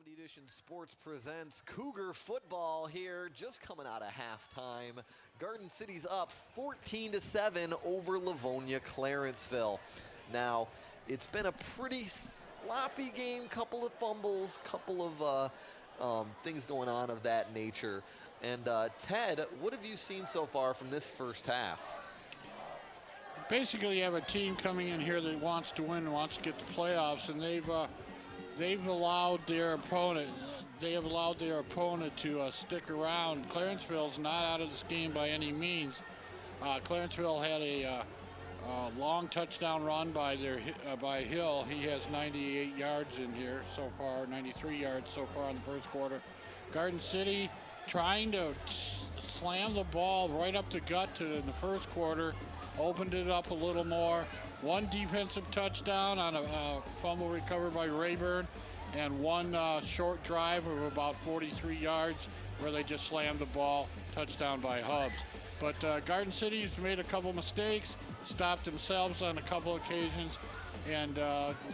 70 Edition Sports presents Cougar football here, just coming out of halftime. Garden City's up 14-7 over Livonia Clarenceville. Now, it's been a pretty sloppy game, couple of fumbles, couple of things going on of that nature. And Ted, what have you seen so far from this first half? Basically, you have a team coming in here that wants to win, wants to get the playoffs, and they've allowed their opponent to stick around. Clarenceville's not out of this game by any means. Clarenceville had a long touchdown run by Hill. He has 98 yards in here so far, 93 yards so far in the first quarter. Garden City trying to slam the ball right up the gut in the first quarter, opened it up a little more. One defensive touchdown on a fumble recovered by Rayburn, and one short drive of about 43 yards where they just slammed the ball, touchdown by Hubs. But Garden City's made a couple mistakes, stopped themselves on a couple occasions, and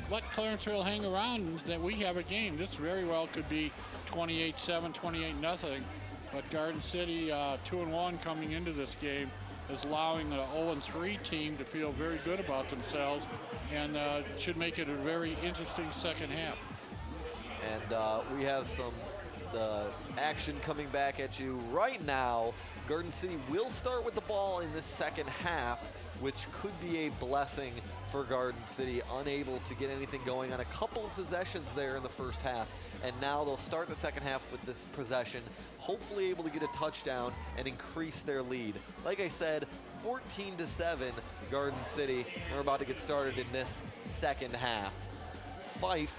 let Clarenceville hang around. That we have a game. This very well could be 28-7, 28-0. But Garden City 2-1 coming into this game is allowing the 0-3 team to feel very good about themselves, and should make it a very interesting second half. And we have the action coming back at you right now. Garden City will start with the ball in this second half, which could be a blessing for Garden City, unable to get anything going on a couple of possessions there in the first half. And now they'll start the second half with this possession, hopefully able to get a touchdown and increase their lead. Like I said, 14-7 Garden City. We're about to get started in this second half. Fife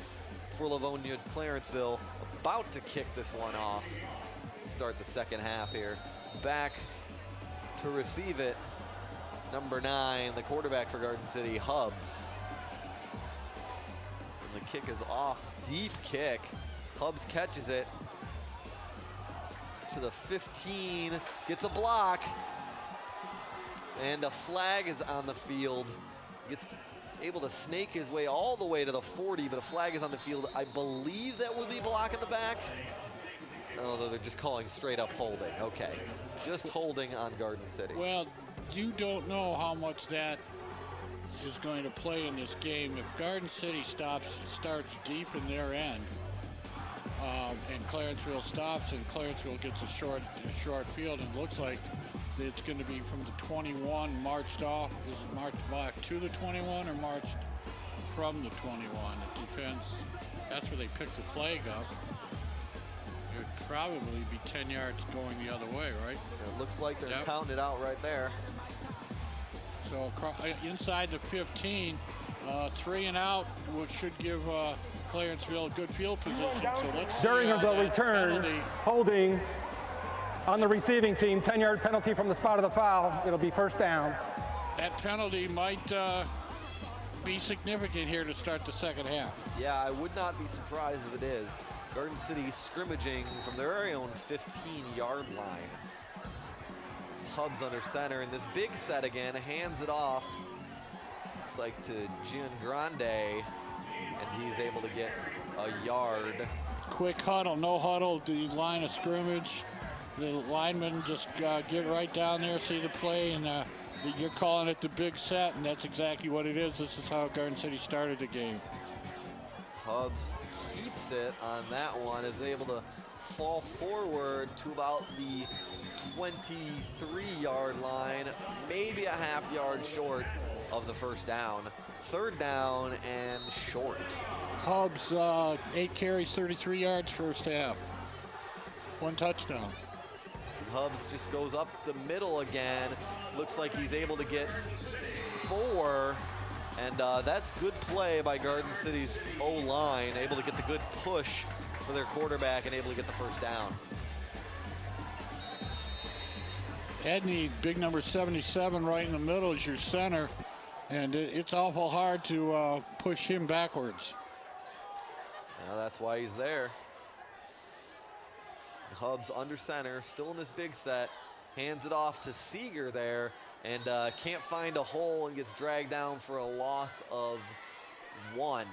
for Livonia Clarenceville, about to kick this one off. Start the second half here. Back to receive it, number 9, the quarterback for Garden City, Hubs. And the kick is off, deep kick. Hubs catches it to the 15, gets a block, and a flag is on the field. Gets able to snake his way all the way to the 40, but a flag is on the field. I believe that would be blocking the back. Oh, they're just calling straight up holding. Okay, just holding on Garden City. Well, you don't know how much that is going to play in this game. If Garden City starts deep in their end, and Clarenceville stops, and Clarenceville gets a short field, and it looks like it's going to be from the 21 marched off. Is it marched back to the 21 or marched from the 21? It depends. That's where they pick the flag up. It would probably be 10 yards going the other way, right? It looks like they're counting it out right there. So inside the 15, 3 and out, which should give Clarenceville good field position. So let's see during the return, holding on the receiving team, 10-yard penalty from the spot of the foul. It'll be first down. That penalty might be significant here to start the second half. Yeah, I would not be surprised if it is. Garden City scrimmaging from their very own 15-yard line. It's Hubs under center in this big set again, hands it off. Looks like to Giangrande, and he's able to get a yard. Quick huddle, no huddle, the line of scrimmage. The linemen just get right down there, see the play, and you're calling it the big set, and that's exactly what it is. This is how Garden City started the game. Hubs keeps it on that one, is able to fall forward to about the 23-yard line, maybe a half yard short of the first down. Third down and short. Hubs, 8 carries, 33 yards first half. 1 touchdown. Hubs just goes up the middle again. Looks like he's able to get 4. And that's good play by Garden City's O-line, able to get the good push for their quarterback and able to get the first down. Edney, big number 77 right in the middle is your center, and it's awful hard to push him backwards. Well, that's why he's there. Hubs under center, still in this big set, hands it off to Seeger there, and can't find a hole and gets dragged down for a loss of 1.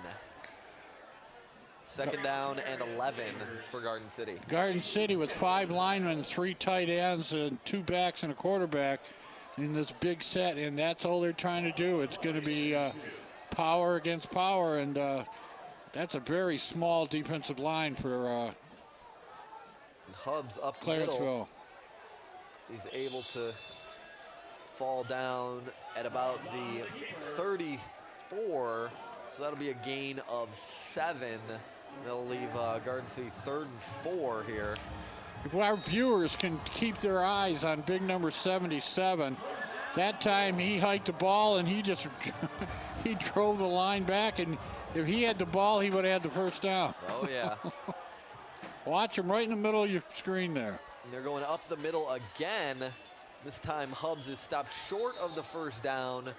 Second down and 11 for Garden City. Garden City with 5 linemen, 3 tight ends, and 2 backs and a quarterback in this big set, and that's all they're trying to do. It's going to be power against power, and that's a very small defensive line for Hubs up Clarenceville. middle. He's able to fall down at about the 34, so that'll be a gain of 7. They'll leave Garden City 3rd and 4 here. If our viewers can keep their eyes on big number 77, that time he hiked the ball and he just he drove the line back, and if he had the ball, he would have had the first down. Oh, yeah. Watch him right in the middle of your screen there. And they're going up the middle again. This time Hubs is stopped short of the first down.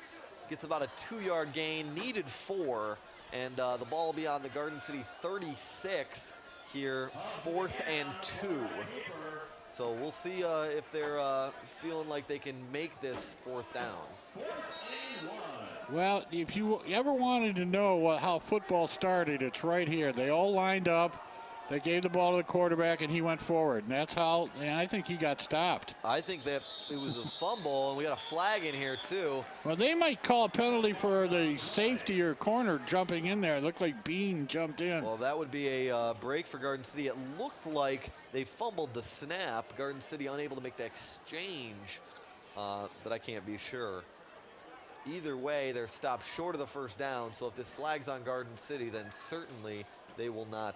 Gets about a 2-yard gain, needed 4. And the ball will be on the Garden City 36 here, 4th and 2. So we'll see if they're feeling like they can make this 4th down. Well, if you ever wanted to know how football started, it's right here. They all lined up. They gave the ball to the quarterback, and he went forward. And that's how, and I think he got stopped. I think that it was a fumble, and we got a flag in here, too. Well, they might call a penalty for the safety or corner jumping in there. It looked like Bean jumped in. Well, that would be a break for Garden City. It looked like they fumbled the snap. Garden City unable to make the exchange, but I can't be sure. Either way, they're stopped short of the first down, so if this flag's on Garden City, then certainly they will not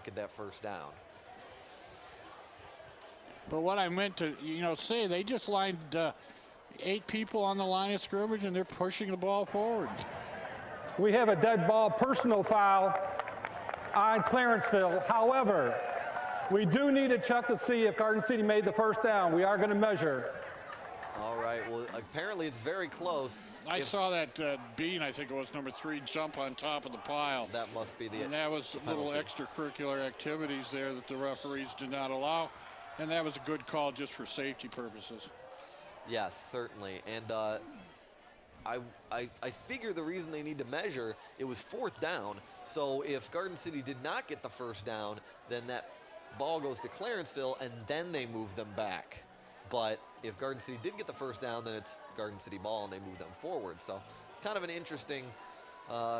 get that first down. But what I meant to, say, they just lined 8 people on the line of scrimmage, and they're pushing the ball forward. We have a dead ball personal foul on Clarenceville. However, we do need to check to see if Garden City made the first down. We are going to measure. All right, well, apparently it's very close. I saw that Bean, I think it was number 3, jump on top of the pile. That must be the And that was little extracurricular activities there that the referees did not allow. And that was a good call just for safety purposes. Yes, certainly. And I figure the reason they need to measure, it was 4th down. So if Garden City did not get the first down, then that ball goes to Clarenceville, and then they move them back. But if Garden City did get the first down, then it's Garden City ball, and they move them forward. So it's kind of an interesting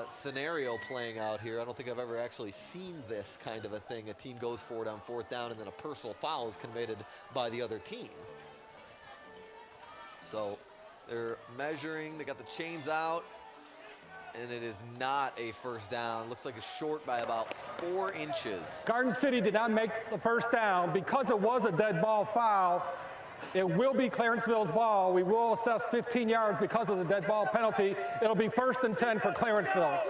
scenario playing out here. I don't think I've ever actually seen this kind of a thing. A team goes forward on 4th down, and then a personal foul is committed by the other team. So they're measuring. They got the chains out, and it is not a first down. Looks like it's short by about 4 inches. Garden City did not make the first down. Because it was a dead ball foul, it will be Clarenceville's ball. We will assess 15 yards because of the dead ball penalty. It'll be 1st and 10 for Clarenceville.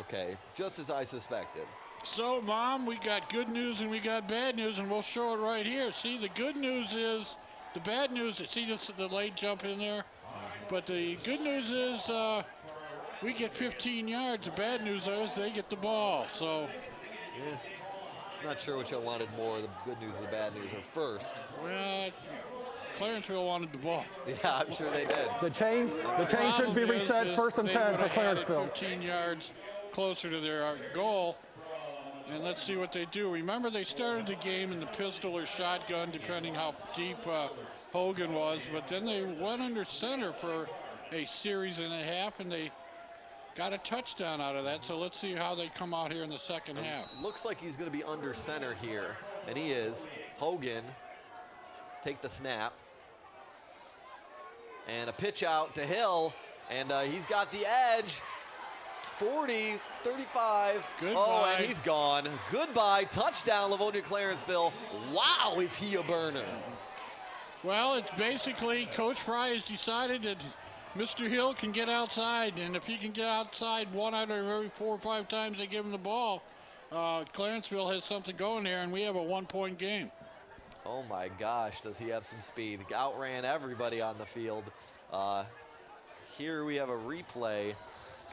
Okay, just as I suspected. So, Mom, we got good news and we got bad news, and we'll show it right here. See, the good news is, the bad news, see the late jump in there? But the good news is we get 15 yards. The bad news is they get the ball. So, yeah. Not sure which I wanted more, the good news or the bad news, or first. Well, Clarenceville wanted the ball. Yeah, I'm sure they did. The chain should be reset 1st and 10 for Clarenceville. 15 yards closer to their goal. And let's see what they do. Remember, they started the game in the pistol or shotgun, depending how deep Hogan was. But then they went under center for a series and a half, and they got a touchdown out of that. So let's see how they come out here in the second half. Looks like he's going to be under center here, and he is. Hogan, take the snap. And a pitch out to Hill, and he's got the edge. 40, 35. Goodbye. Oh, and he's gone. Goodbye. Touchdown, Livonia Clarenceville. Wow, is he a burner? Well, it's basically Coach Fry has decided that Mr. Hill can get outside, and if he can get outside 1 out of every 4 or 5 times they give him the ball, Clarenceville has something going there, and we have a 1-point game. Oh my gosh, does he have some speed. Outran everybody on the field. Here we have a replay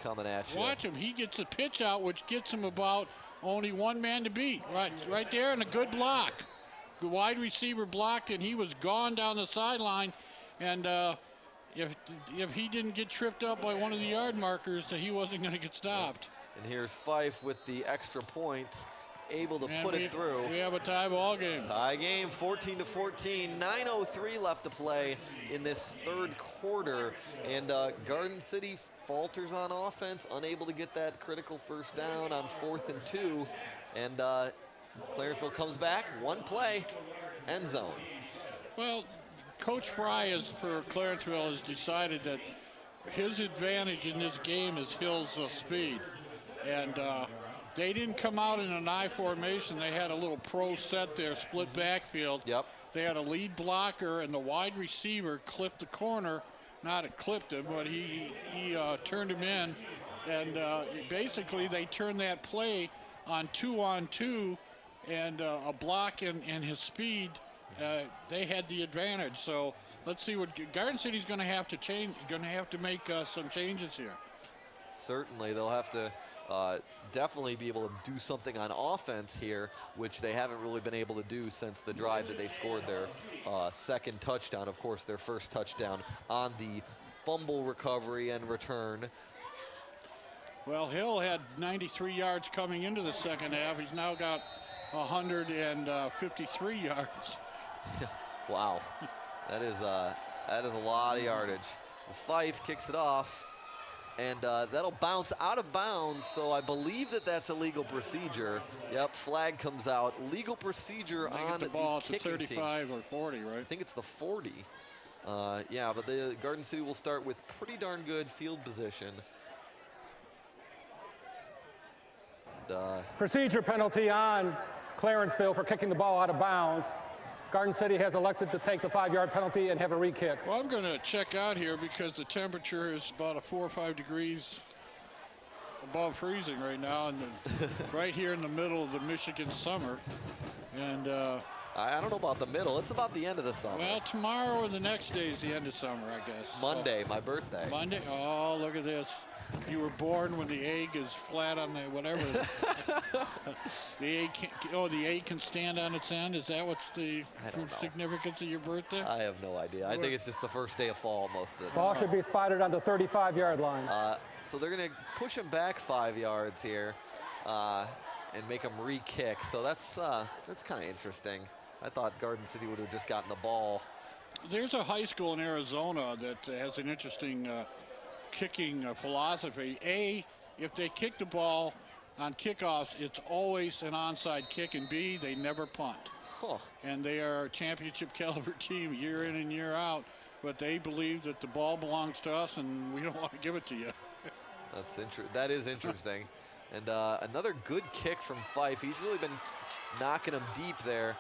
coming at you. Watch him. He gets a pitch out, which gets him about only 1 man to beat. Right there, and a good block. The wide receiver blocked, and he was gone down the sideline. And if he didn't get tripped up by one of the yard markers, he wasn't going to get stopped. And here's Fife with the extra point, able to put it through. We have a tie ball game. Tie game, 14-14, 9:03 left to play in this third quarter. And Garden City falters on offense, unable to get that critical first down on 4th and 2. And Clarenceville comes back, one play, end zone. Well, Coach Fry for Clarenceville has decided that his advantage in this game is Hill's speed. And they didn't come out in an I formation. They had a little pro set there, split backfield. Yep. They had a lead blocker, and the wide receiver clipped the corner. Not it clipped him, but he turned him in. And basically, they turned that play on 2-on-2, and a block and his speed. They had the advantage. So let's see what Garden City's going to have to change. Going to have to make some changes here. Certainly, they'll have to definitely be able to do something on offense here, which they haven't really been able to do since the drive that they scored their second touchdown. Of course, their first touchdown on the fumble recovery and return. Well, Hill had 93 yards coming into the second half. He's now got 153 yards. Wow, that is a lot of yardage. Fife kicks it off, and that'll bounce out of bounds, so I believe that's a legal procedure. Yep, flag comes out. Legal procedure on the ball to kicking 35 team. or 40, right? I think it's the 40. Yeah, but the Garden City will start with pretty darn good field position. And, Procedure penalty on Clarenceville for kicking the ball out of bounds. Garden City has elected to take the 5-yard penalty and have a re-kick. Well, I'm going to check out here because the temperature is about 4 or 5 degrees above freezing right now, and right here in the middle of the Michigan summer. And I don't know about the middle. It's about the end of the summer. well, tomorrow or the next day is the end of summer, I guess. Monday, my birthday. Monday? Oh, look at this. You were born when the egg is flat on the whatever. The egg can stand on its end. Is that what's the significance of your birthday? I have no idea. I think it's just the first day of fall most of the time. Ball should be spotted on the 35-yard line. So they're going to push him back 5 yards here and make him re-kick. So that's kind of interesting. I thought Garden City would have just gotten the ball. There's a high school in Arizona that has an interesting kicking philosophy. If they kick the ball on kickoffs, it's always an onside kick, and B, they never punt. Huh. And they are a championship caliber team year in and year out, but they believe that the ball belongs to us and we don't want to give it to you. That is interesting. And another good kick from Fife. He's really been knocking them deep there.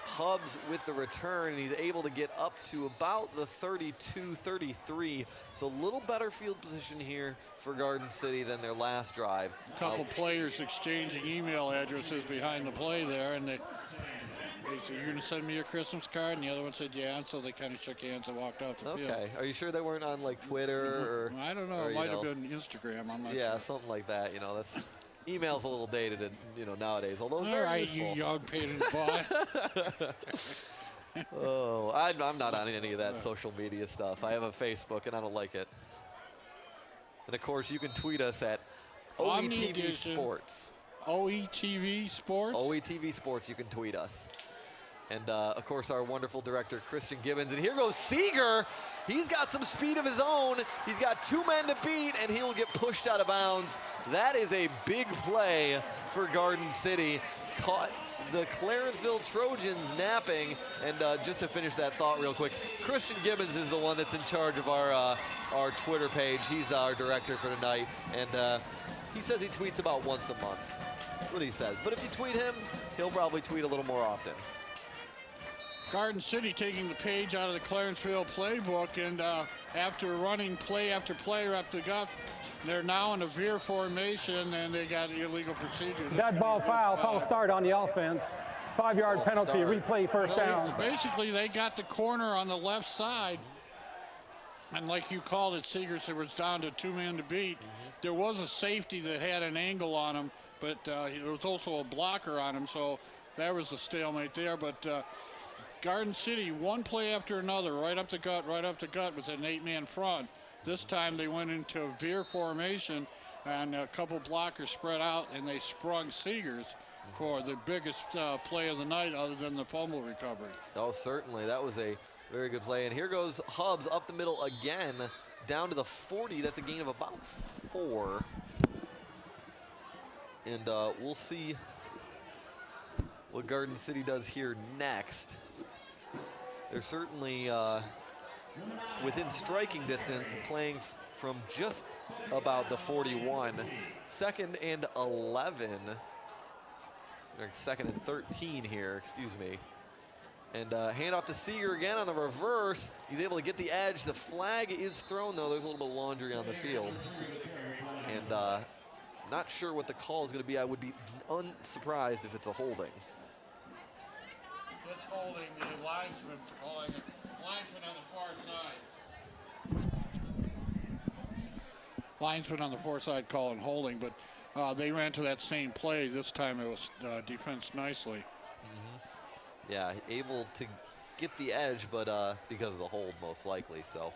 Hubbs with the return, and he's able to get up to about the 32, 33. So a little better field position here for Garden City than their last drive. A couple players exchanging email addresses behind the play there, and they said, "You're gonna send me your Christmas card?" And the other one said, "Yeah." And so they kind of shook hands and walked off the field. Okay. Are you sure they weren't on like Twitter or? I don't know. It might have been Instagram. I'm not sure. Something like that. That's. Email's a little dated, nowadays. Although all very right, useful. you young pain in the butt. Oh, I'm not on any of that social media stuff. I have a Facebook, and I don't like it. And of course, you can tweet us at OETV Sports. OETV Sports. OETV Sports. You can tweet us. And of course, our wonderful director, Christian Gibbons. And here goes Seeger. He's got some speed of his own. He's got 2 men to beat, and he will get pushed out of bounds. That is a big play for Garden City. Caught the Clarenceville Trojans napping. And just to finish that thought real quick, Christian Gibbons is the one that's in charge of our Twitter page. He's our director for tonight. And he says he tweets about once a month. That's what he says. But if you tweet him, he'll probably tweet a little more often. Garden City taking the page out of the Clarenceville playbook, and after running play after play up the gut, they're now in a veer formation, and they got illegal procedure. Dead ball foul, false start on the offense. 5-yard penalty, replay first down. Basically, they got the corner on the left side, and like you called it, Seegers was down to 2 men to beat. There was a safety that had an angle on him, but there was also a blocker on him, so that was a stalemate there. But Garden City, one play after another, right up the gut, with an 8-man front. This time they went into a veer formation, and a couple blockers spread out, and they sprung Seegers for the biggest play of the night other than the fumble recovery. Oh, certainly. That was a very good play. And here goes Hubbs up the middle again, down to the 40. That's a gain of about 4. And we'll see what Garden City does here next. They're certainly within striking distance, playing from just about the 41. 2nd and 11. Or 2nd and 13 here, excuse me. And handoff to Seeger again on the reverse. He's able to get the edge. The flag is thrown, though. There's a little bit of laundry on the field. And not sure what the call is going to be. I would be unsurprised if it's a holding. It's holding. The linesman's calling it. Linesman on the far side. Linesman on the far side calling holding, but they ran to that same play. This time it was defense nicely. Yeah, able to get the edge, but because of the hold, most likely. So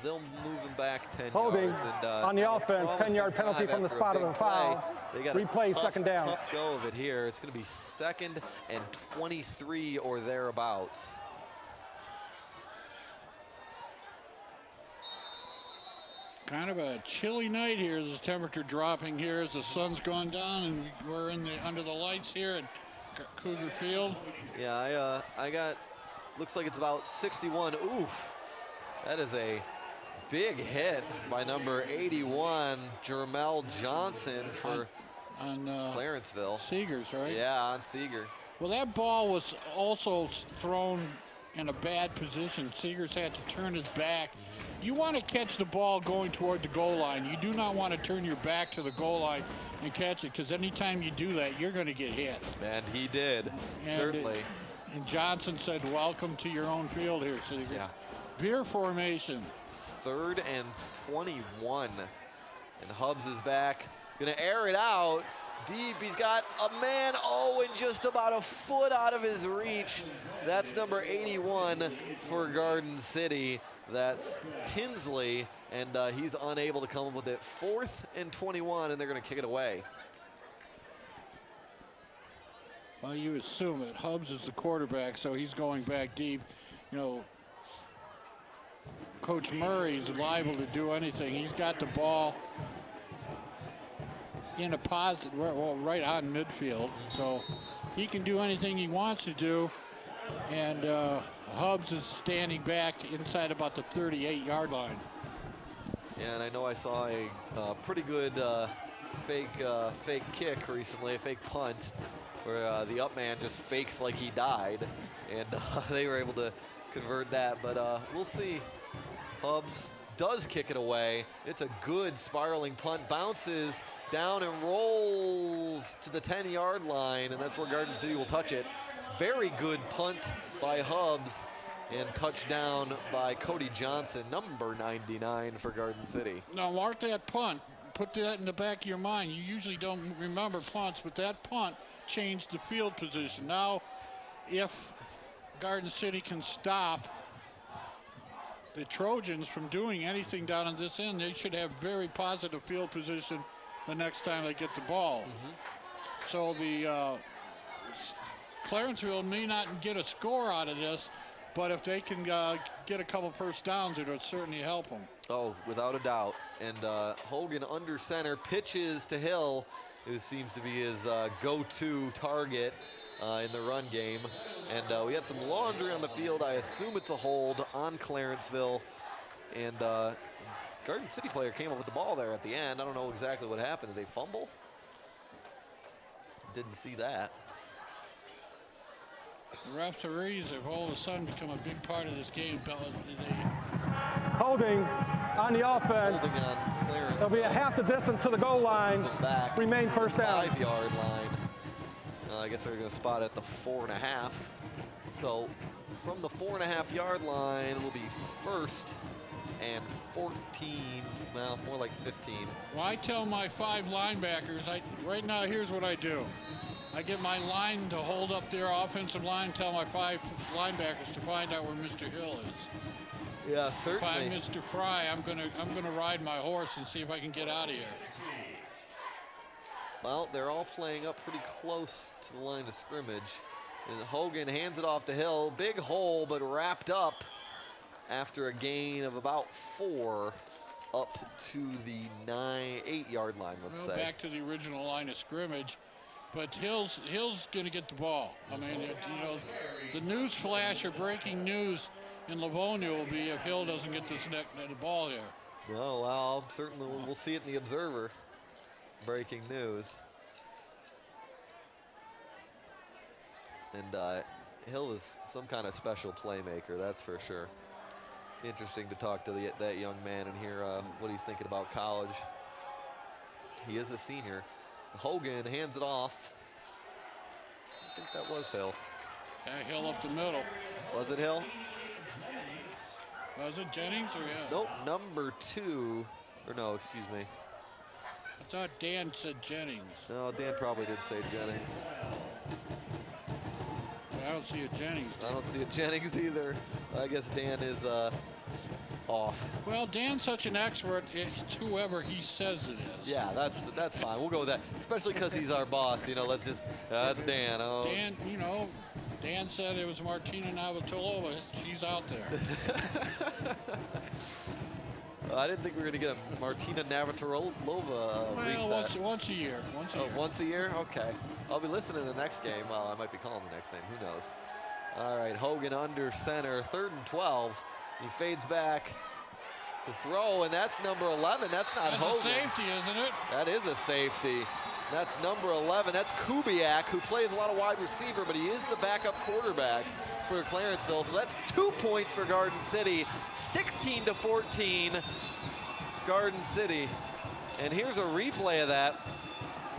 they'll move him back 10 Holding yards. And, on the offense, 10-yard penalty from the spot of the foul. They got Replay, a tough, 2nd down. tough go of it here. It's going to be 2nd and 23 or thereabouts. Kind of a chilly night here. The temperature dropping here as the sun's gone down, and we're under the lights here at Cougar Field. Yeah, I got, looks like it's about 61. Oof, that is a big hit by number 81, Jermel Johnson for on Clarenceville. Seegers, right? Yeah, on Seeger. Well, that ball was also thrown in a bad position. Seegers had to turn his back. You want to catch the ball going toward the goal line. You do not want to turn your back to the goal line and catch it, because anytime you do that, you're going to get hit. And he did, And certainly. And Johnson said, "Welcome to your own field here, Seegers." Yeah. Veer formation. 3rd and 21. And Hubbs is back. Gonna air it out deep. He's got a man, and just about a foot out of his reach. That's number 81 for Garden City. That's Tinsley, and he's unable to come up with it. 4th and 21, and they're gonna kick it away. Well, you assume it. Hubbs is the quarterback, so he's going back deep. You know, Coach Murray's liable to do anything. He's got the ball in a positive, well, right on midfield, so he can do anything he wants to do. And Hubbs is standing back inside about the 38-yard line. Yeah, and I know I saw a pretty good fake kick recently, a fake punt, where the up man just fakes like he died, and they were able to convert that. But we'll see. Hubbs does kick it away. It's a good spiraling punt, bounces down and rolls to the 10-yard line, and that's where Garden City will touch it. Very good punt by Hubbs, and touchdown by Cody Johnson, number 99 for Garden City. Now mark that punt. Put that in the back of your mind. You usually don't remember punts, but that punt changed the field position. Now, if Garden City can stop the Trojans from doing anything down on this end, they should have very positive field position the next time they get the ball. So the Clarenceville may not get a score out of this, but if they can get a couple first downs, it would certainly help them. Oh, without a doubt. And Hogan under center, pitches to Hill, who seems to be his go-to target in the run game. And we had some laundry on the field. I assume it's a hold on Clarenceville. And Garden City player came up with the ball there at the end. I don't know exactly what happened. Did they fumble? Didn't see that. The referees have all of a sudden become a big part of this game. Holding on the offense. Holding on Clarence. It'll be a half the distance to the goal line. Back. Remain first down. 5-yard line. I guess they're going to spot at the 4.5. So from the 4.5-yard line, it'll be 1st and 14. Well, more like 15. Well, I tell my 5 linebackers, right now, here's what I do. I get my line to hold up their offensive line, tell my 5 linebackers to find out where Mr. Hill is. Yeah, certainly. If I'm Mr. Fry, I'm gonna ride my horse and see if I can get out of here. Well, they're all playing up pretty close to the line of scrimmage. And Hogan hands it off to Hill. Big hole, but wrapped up after a gain of about 4 up to the 8-yard line, let's say. Back to the original line of scrimmage. But Hill's going to get the ball. I mean, the news flash or breaking news in Livonia will be if Hill doesn't get the ball here. Oh, well, certainly we'll see it in the Observer. Breaking news. And Hill is some kind of special playmaker, that's for sure. Interesting to talk to that young man and hear what he's thinking about college. He is a senior. Hogan hands it off. I think that was Hill. Yeah, Hill up the middle. Was it Hill? Was it Jennings or yeah? Nope, number 2. Or no, excuse me. I thought Dan said Jennings. No, Dan probably did say Jennings. I don't see a Jennings. I don't see a Jennings either. I guess Dan is off. Well, Dan's such an expert. It's whoever he says it is. Yeah, that's fine. We'll go with that. Especially because he's our boss. Let's just, that's Dan. Oh. Dan, Dan said it was Martina Navratilova. She's out there. I didn't think we were going to get a Martina Navratilova reset. Once a year. Once a year. Once a year? Okay. I'll be listening to the next game. Well, I might be calling the next game. Who knows? All right, Hogan under center. 3rd and 12. He fades back. The throw, and that's number 11. That's not Hogan. That's a safety, isn't it? That is a safety. That's number 11. That's Kubiak, who plays a lot of wide receiver, but he is the backup quarterback for Clarenceville. So that's 2 points for Garden City. 16-14, Garden City. And here's a replay of that.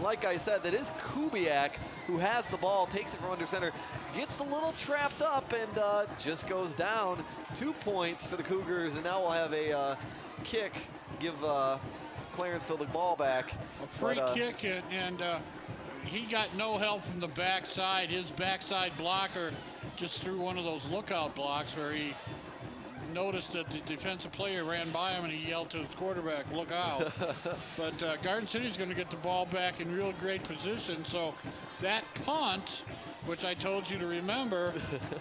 Like I said, that is Kubiak, who has the ball, takes it from under center, gets a little trapped up, and just goes down. 2 points for the Cougars, and now we'll have a kick, give Clarenceville the ball back. A free kick, and he got no help from the backside. His backside blocker just threw one of those lookout blocks where he noticed that the defensive player ran by him and he yelled to his quarterback, look out. But Garden City's going to get the ball back in real great position. So that punt, which I told you to remember,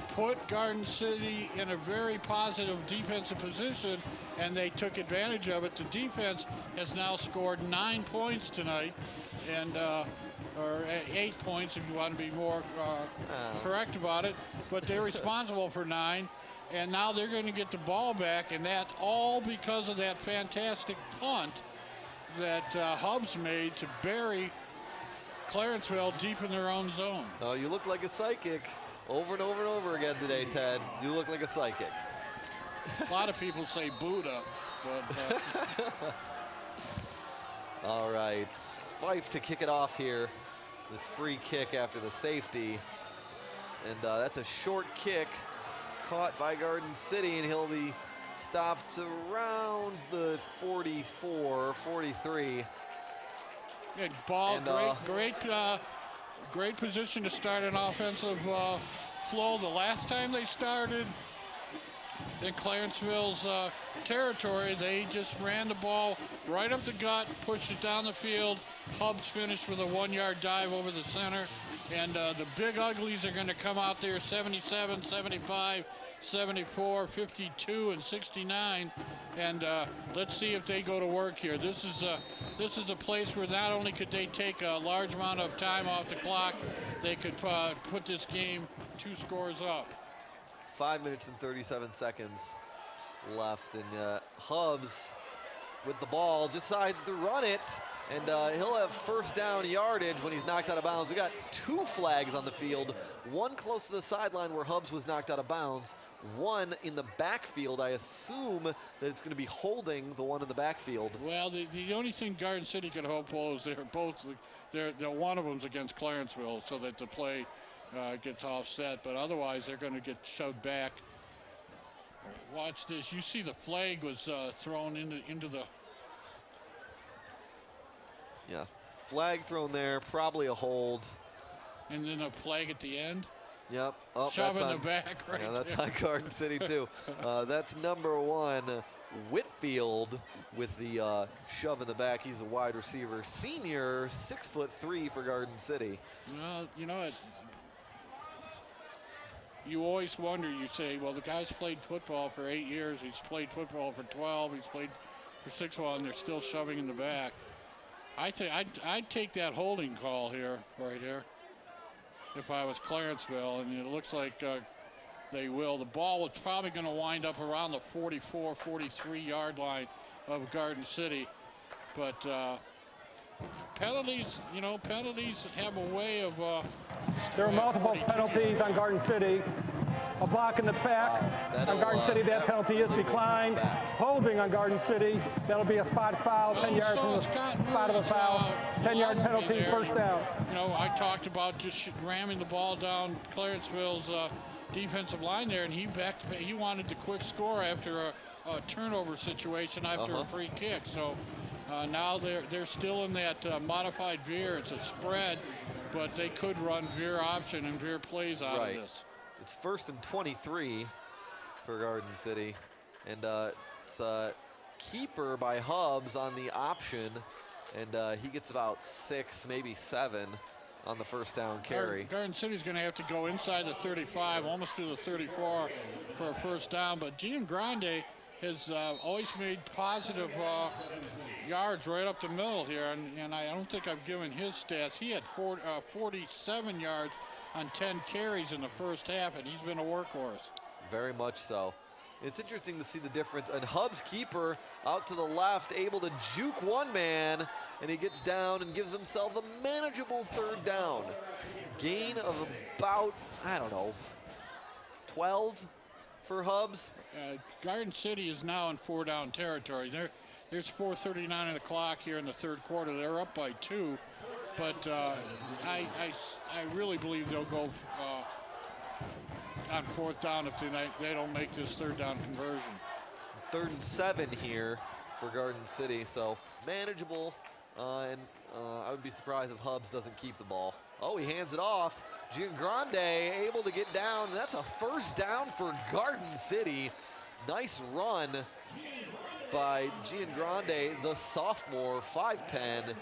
put Garden City in a very positive defensive position, and they took advantage of it. The defense has now scored 9 points tonight, and or 8 points if you want to be more correct about it. But they're responsible for 9. And now they're going to get the ball back, and that all because of that fantastic punt that Hubs made to bury Clarenceville deep in their own zone. Oh, you look like a psychic over and over and over again today, Ted. You look like a psychic. A lot of people say Buddha, but... All right, Fife to kick it off here. This free kick after the safety. And that's a short kick. Caught by Garden City, and he'll be stopped around the 44, 43. Good ball, and, great position to start an offensive flow. The last time they started in Clarenceville's territory, they just ran the ball right up the gut, pushed it down the field. Hubs finished with a 1-yard dive over the center. And the big uglies are going to come out there, 77, 75, 74, 52, and 69. And let's see if they go to work here. This is a place where not only could they take a large amount of time off the clock, they could put this game 2 scores up. 5 minutes and 37 seconds left, and Hubs with the ball decides to run it. And he'll have first down yardage when he's knocked out of bounds. We got 2 flags on the field, one close to the sideline where Hubs was knocked out of bounds, one in the backfield. I assume that it's going to be holding the one in the backfield. Well, the only thing Garden City can hope for is they're one of them's against Clarenceville, so that the play gets offset. But otherwise, they're going to get shoved back. Watch this. You see the flag was thrown into the... Yeah, flag thrown there, probably a hold. And then a flag at the end. Yep. Oh, shove in the back right yeah, that's there. on Garden City too. That's number 1 Whitfield with the shove in the back. He's a wide receiver, senior, 6'3" for Garden City. Well, you know, you always wonder, you say, well, the guy's played football for 8 years. He's played football for 12. He's played for 6 while, and they're still shoving in the back. I think I'd take that holding call here, right here, if I was Clarenceville, and it looks like they will. The ball was probably going to wind up around the 44, 43-yard line of Garden City, but penalties, you know, penalties have a way of. There are multiple penalties on Garden City. A block in the back on Garden City, that penalty is declined. Holding on Garden City, that'll be a spot foul, 10 yards from the spot of the foul. 10-yard penalty, first down. You know, I talked about just ramming the ball down Clarenceville's defensive line there, and he wanted the quick score after a turnover situation after a free kick. So now they're still in that modified veer. It's a spread, but they could run veer option and veer plays out of this. It's 1st and 23 for Garden City, and it's a keeper by Hubbs on the option, and he gets about 6, maybe 7 on the first down carry. Garden City's going to have to go inside the 35, almost to the 34 for a first down, but Giangrande has always made positive yards right up the middle here, and I don't think I've given his stats. He had 47 yards on 10 carries in the first half, and he's been a workhorse. Very much so. It's interesting to see the difference. And Hubbs' keeper out to the left, able to juke one man, and he gets down and gives himself a manageable third down. Gain of about, I don't know, 12 for Hubbs. Garden City is now in 4-down territory. There's 4:39 on the clock here in the third quarter. They're up by 2. But I really believe they'll go on 4th down if they don't make this 3rd down conversion. 3rd and 7 here for Garden City, so manageable. And I would be surprised if Hubbs doesn't keep the ball. Oh, he hands it off. Giangrande able to get down. That's a first down for Garden City. Nice run by Giangrande, the sophomore, 5'10".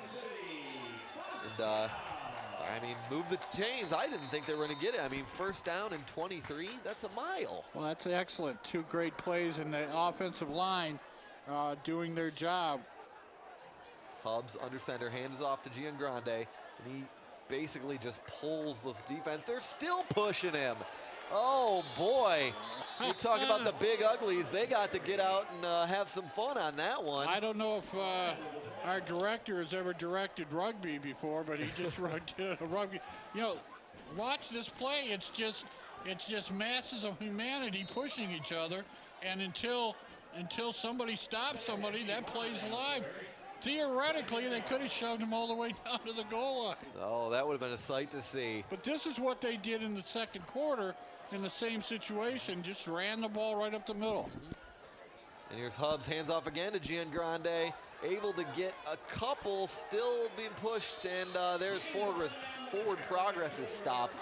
And, I mean, move the chains. I didn't think they were going to get it. I mean, first down and 23, that's a mile. Well, that's excellent. 2 great plays in the offensive line doing their job. Hubbs under center, hands off to Giangrande, and he basically just pulls this defense. They're still pushing him. Oh, boy. You're talking about the big uglies. They got to get out and have some fun on that one. I don't know if our director has ever directed rugby before, but he just did a rugby. You know, watch this play. It's just masses of humanity pushing each other, and until somebody stops somebody, that play's alive. Theoretically, they could have shoved him all the way down to the goal line. Oh, that would have been a sight to see. But this is what they did in the second quarter in the same situation, just ran the ball right up the middle. And here's Hubbs, hands off again to Giangrande, able to get a couple, still being pushed, and there's forward progress is stopped.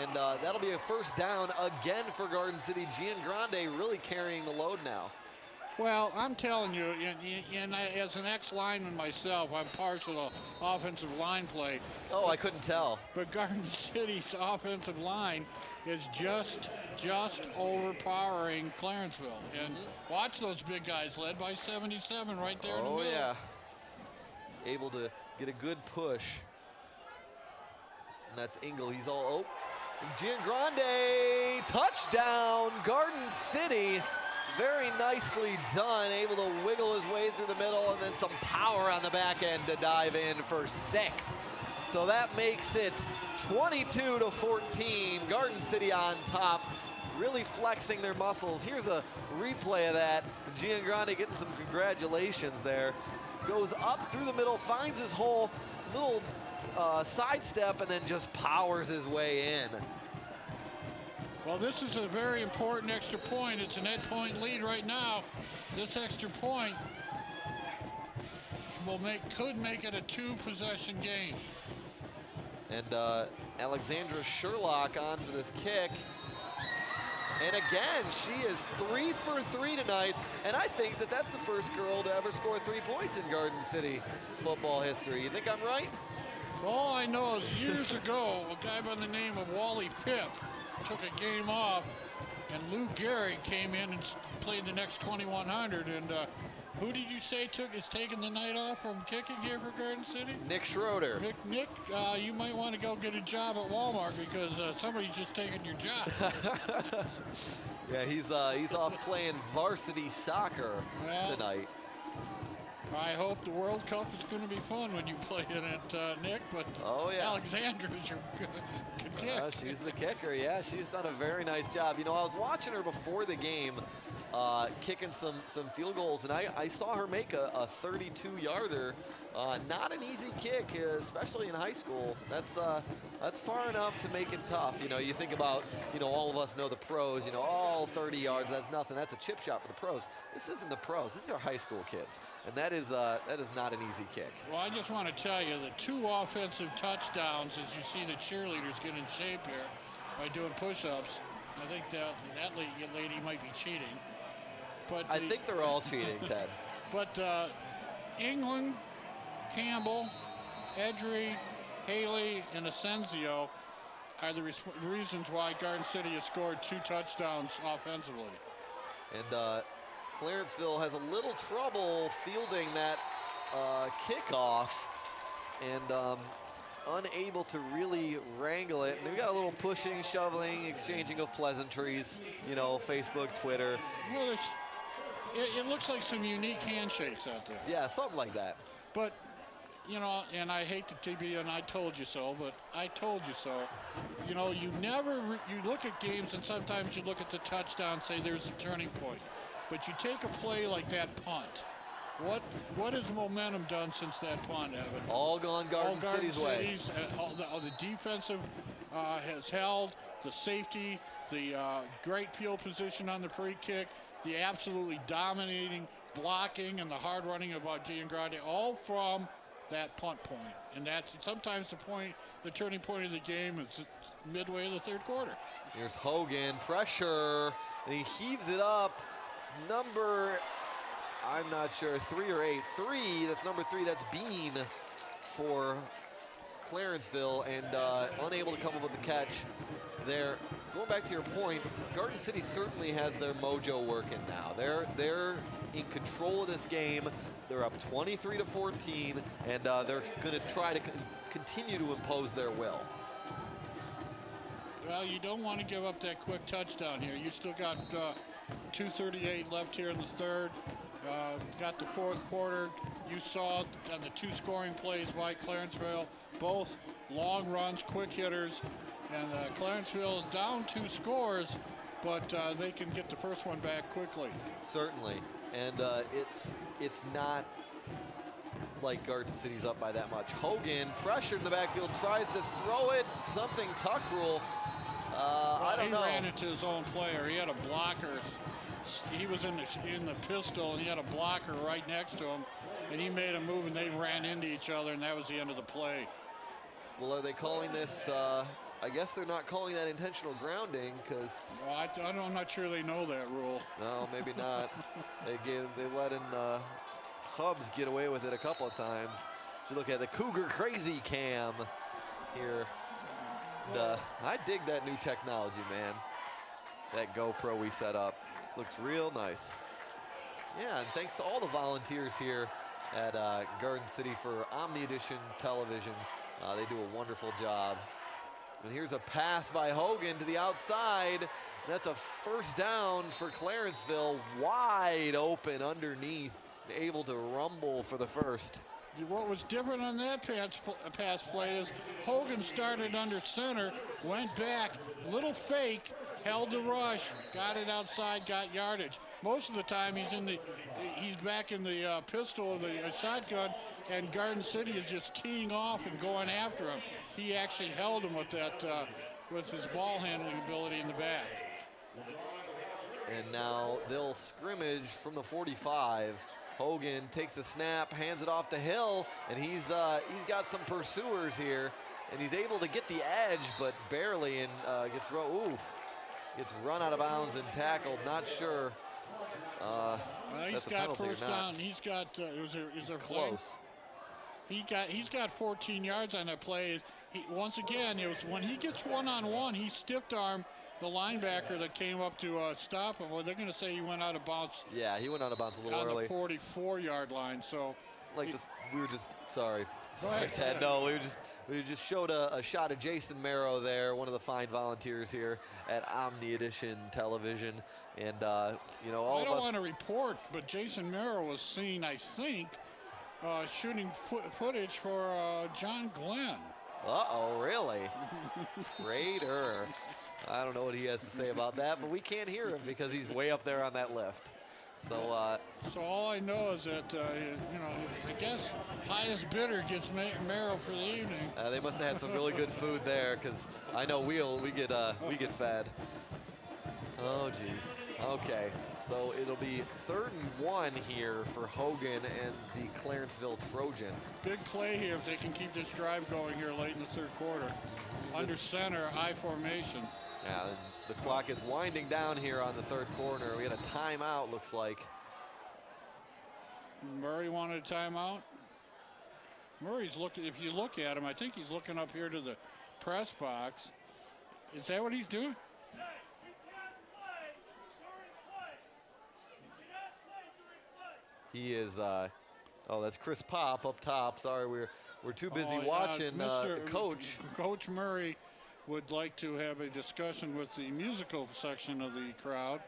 And that'll be a first down again for Garden City. Giangrande really carrying the load now. Well, I'm telling you, and as an ex-lineman myself, I'm partial to offensive line play. Oh, I couldn't tell. But Garden City's offensive line is just overpowering Clarenceville. And watch those big guys led by 77 right there in the middle. Oh, yeah. Able to get a good push. And that's Engel. He's all, Giangrande, touchdown, Garden City. Very nicely done, able to wiggle his way through the middle, and then some power on the back end to dive in for 6. So that makes it 22-14. Garden City on top, really flexing their muscles. Here's a replay of that. Giangrande getting some congratulations there. Goes up through the middle, finds his hole, little sidestep, and then just powers his way in. Well, this is a very important extra point. It's an 8-point lead right now. This extra point could make it a 2-possession game. And Alexandra Sherlock on for this kick. And again, she is 3 for 3 tonight, and I think that that's the first girl to ever score 3 points in Garden City football history. You think I'm right? All I know is years ago, a guy by the name of Wally Pip took a game off, and Lou Gehrig came in and played the next 2,100. And who did you say is taking the night off from kicking here for Garden City? Nick Schroeder. Nick, you might want to go get a job at Walmart because somebody's just taking your job. Yeah, he's off playing varsity soccer tonight. I hope the World Cup is going to be fun when you play in it, Nick. But Alexandra's your good kick. She's the kicker. Yeah, she's done a very nice job. You know, I was watching her before the game, kicking some field goals, and I saw her make a 32-yarder. Not an easy kick, especially in high school. That's far enough to make it tough. You know, you think about, all of us know the pros. 30 yards, that's nothing. That's a chip shot for the pros. This isn't the pros. These are high school kids, and that is not an easy kick. Well, I just want to tell you the 2 offensive touchdowns, as you see the cheerleaders get in shape here by doing push-ups. I think that lady might be cheating. But I think they're all cheating, Ted. But England, Campbell, Edry, Haley, and Asensio are the reasons why Garden City has scored 2 touchdowns offensively. And Clarenceville has a little trouble fielding that kickoff and unable to really wrangle it. And they've got a little pushing, shoveling, exchanging of pleasantries, Facebook, Twitter. Well, it looks like some unique handshakes out there. Yeah, something like that. But, and I hate to be an I told you so, but I told you so. You look at games and sometimes you look at the touchdown and say there's a turning point. But you take a play like that punt. What has momentum done since that punt, Evan? All gone Garden City's way. All the defensive has held, the safety, the great field position on the free kick, the absolutely dominating blocking and the hard running of Giangrande, all from that punt point. And that's sometimes the turning point of the game is midway in the 3rd quarter. Here's Hogan, pressure, and he heaves it up. It's number, I'm not sure, 3 or 8. 3, that's number 3, that's Bean for Clarenceville, and unable to come up with the catch there. Going back to your point, Garden City certainly has their mojo working now. They're in control of this game. They're up 23-14, and they're going to try to continue to impose their will. Well, you don't want to give up that quick touchdown here. You still got 2:38 left here in the 3rd. Got the 4th quarter. You saw on the 2 scoring plays by Clarenceville, both long runs, quick hitters. And Clarenceville is down 2 scores, but they can get the first one back quickly. Certainly, and it's not like Garden City's up by that much. Hogan, pressured in the backfield, tries to throw it. Something Tuck rule. I don't know. He ran into his own player. He had a blocker. He was in the pistol, and he had a blocker right next to him, and he made a move, and they ran into each other, and that was the end of the play. Well, are they calling this? I guess they're not calling that intentional grounding because. Well, I'm not sure they know that rule. No, maybe not. They let in Hubs get away with it a couple of times. You look at the Cougar crazy cam here. I dig that new technology, man. That GoPro we set up looks real nice. Yeah, and thanks to all the volunteers here at Garden City for Omni Edition Television. They do a wonderful job. And here's a pass by Hogan to the outside. That's a first down for Clarenceville, wide open underneath, able to rumble for the first. What was different on that pass play is Hogan started under center, went back, little fake, held the rush, got it outside, got yardage. Most of the time he's back in the pistol of the shotgun, and Garden City is just teeing off and going after him. He actually held him with that, with his ball handling ability in the back. And now they'll scrimmage from the 45. Hogan takes a snap, hands it off to Hill, and he's got some pursuers here, and he's able to get the edge, but barely, and gets oof. gets run out of bounds and tackled. Not sure. Well, he's That's a got penalty or first not. down. He's got. Is there Close. He's got 14 yards on that play. Once again, it was when he gets one-on-one, he stiffed armed the linebacker that came up to stop him. Well, they're going to say he went out of bounds. Yeah, he went out of bounds a little on early. the 44-yard line. So, Like this, we were just sorry, ahead, Ted. No, we just showed a shot of Jason Merrow there, one of the fine volunteers here at Omni Edition Television, and you know, all I of don't us. want to report, but Jason Merrow was seen, I think, shooting footage for John Glenn. Uh-oh, really? Raider. I don't know what he has to say about that, but we can't hear him because he's way up there on that lift. So, So all I know is that, you know, I guess highest bidder gets Merrill for the evening. they must have had some really good food there, because I know we get fed. Oh, geez. Okay, so it'll be 3rd and 1 here for Hogan and the Clarenceville Trojans. Big play here if they can keep this drive going here late in the 3rd quarter. Under center, I formation. Yeah, and the clock is winding down here on the 3rd quarter. We had a timeout, looks like. Murray wanted a timeout. Murray's looking, if you look at him, I think he's looking up here to the press box. Is that what he's doing? He is, oh, that's Chris Pop up top. Sorry, we're too busy Oh, watching Coach. Coach Murray would like to have a discussion with the musical section of the crowd,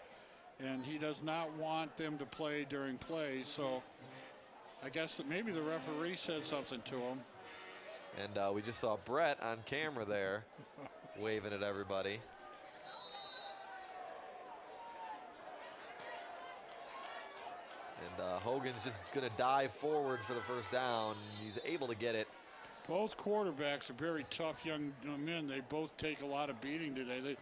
and he does not want them to play during play, so I guess that maybe the referee said something to him. And we just saw Brett on camera there waving at everybody. And Hogan's just going to dive forward for the first down. He's able to get it. Both quarterbacks are very tough young men. They both take a lot of beating today.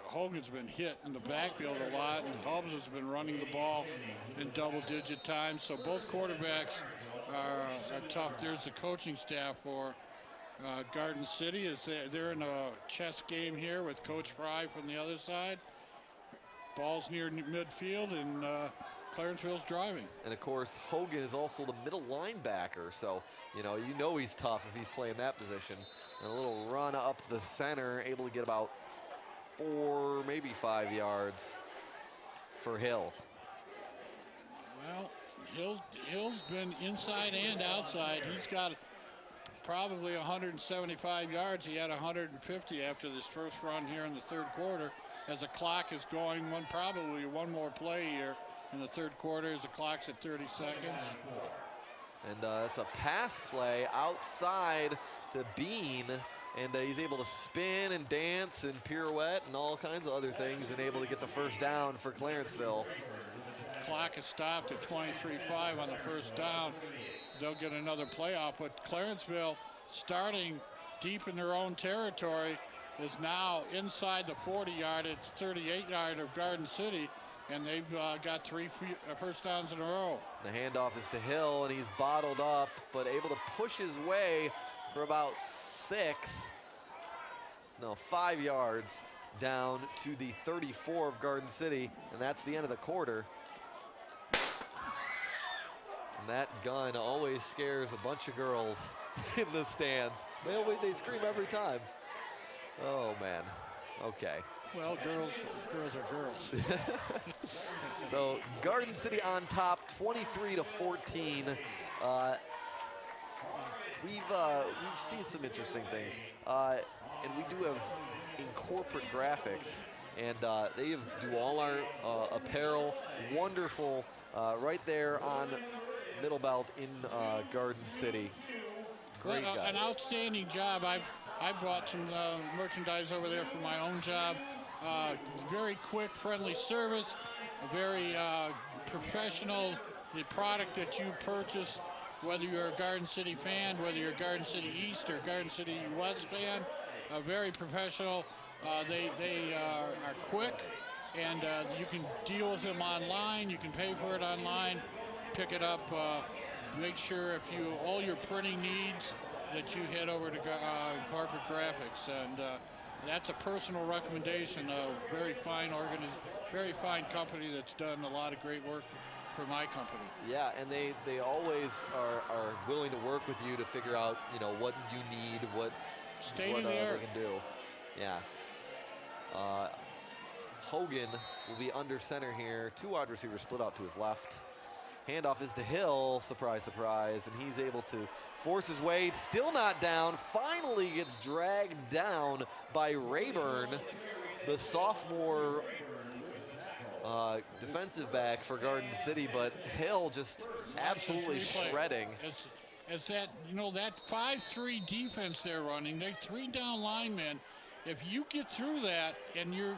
Hogan's been hit in the backfield a lot, and Hubbs has been running the ball in double-digit times. So both quarterbacks are tough. There's the coaching staff for Garden City. They're in a chess game here with Coach Fry from the other side. Ball's near midfield, and Clarenceville's driving. And of course, Hogan is also the middle linebacker, so you know he's tough if he's playing that position. And a little run up the center, able to get about 4, maybe 5 yards for Hill. Well, Hill's been inside and outside. He's got probably 175 yards. He had 150 after this first run here in the 3rd quarter. As the clock is going, probably one more play here in the 3rd quarter as the clock's at 30 seconds. And it's a pass play outside to Bean, and he's able to spin and dance and pirouette and all kinds of other things, and able to get the first down for Clarenceville. Clock is stopped at 23:05 on the first down. They'll get another playoff, but Clarenceville, starting deep in their own territory, is now inside the 40-yard. It's 38-yard of Garden City, and they've got 3 first downs in a row. The handoff is to Hill, and he's bottled up, but able to push his way for about 5 yards down to the 34 of Garden City, and that's the end of the quarter. And that gun always scares a bunch of girls in the stands. They scream every time. Oh, man. Okay. Well, girls are girls. So Garden City on top, 23-14. We've seen some interesting things, and we do have in corporate graphics, and they do all our apparel. Wonderful, right there on Middle Belt in Garden City. Great guys. An outstanding job. I brought some merchandise over there for my own job. Very quick, friendly service, very professional. The product that you purchase, whether you're a Garden City fan, whether you're a Garden City East or Garden City West fan, very professional. They are quick, and you can deal with them online. You can pay for it online, pick it up. Make sure all your printing needs that you head over to Corporate Graphics, and That's a personal recommendation. A very fine company that's done a lot of great work for my company. Yeah, and they always are willing to work with you to figure out, you know, what you need, what they can do. Yes. Hogan will be under center here. Two wide receivers split out to his left. Handoff is to Hill, surprise, surprise, and he's able to force his way, still not down, finally gets dragged down by Rayburn, the sophomore defensive back for Garden City, but Hill just absolutely shredding. As that, you know, that 5-3 defense they're running, they're 3 down linemen. If you get through that and your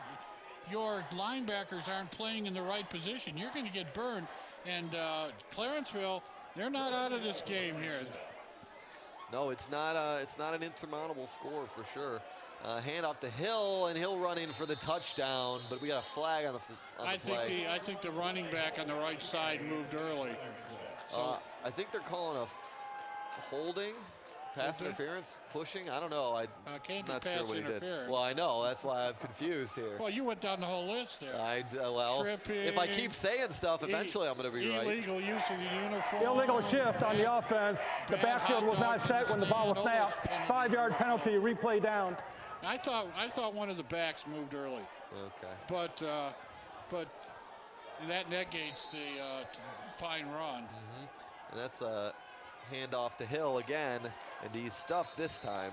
linebackers aren't playing in the right position, you're going to get burned. And Clarenceville, they're not out of this game here. No, it's not an insurmountable score for sure. Handoff to Hill, and Hill running for the touchdown, but we got a flag on the play. I think the running back on the right side moved early. So I think they're calling a holding, pass interference, pushing. I don't know. Can't be not pass sure what he did. interference. Well, I know. That's why I'm confused here. Well, you went down the whole list there. Well, Tripping, if I keep saying stuff, eventually I'm going to be right. Illegal use of the uniform. Illegal shift on the offense. The backfield was not set when the ball was snapped. 5-yard penalty, replay down. I thought one of the backs moved early. Okay. But that negates the fine run. And that's a handoff to Hill again, and he's stuffed this time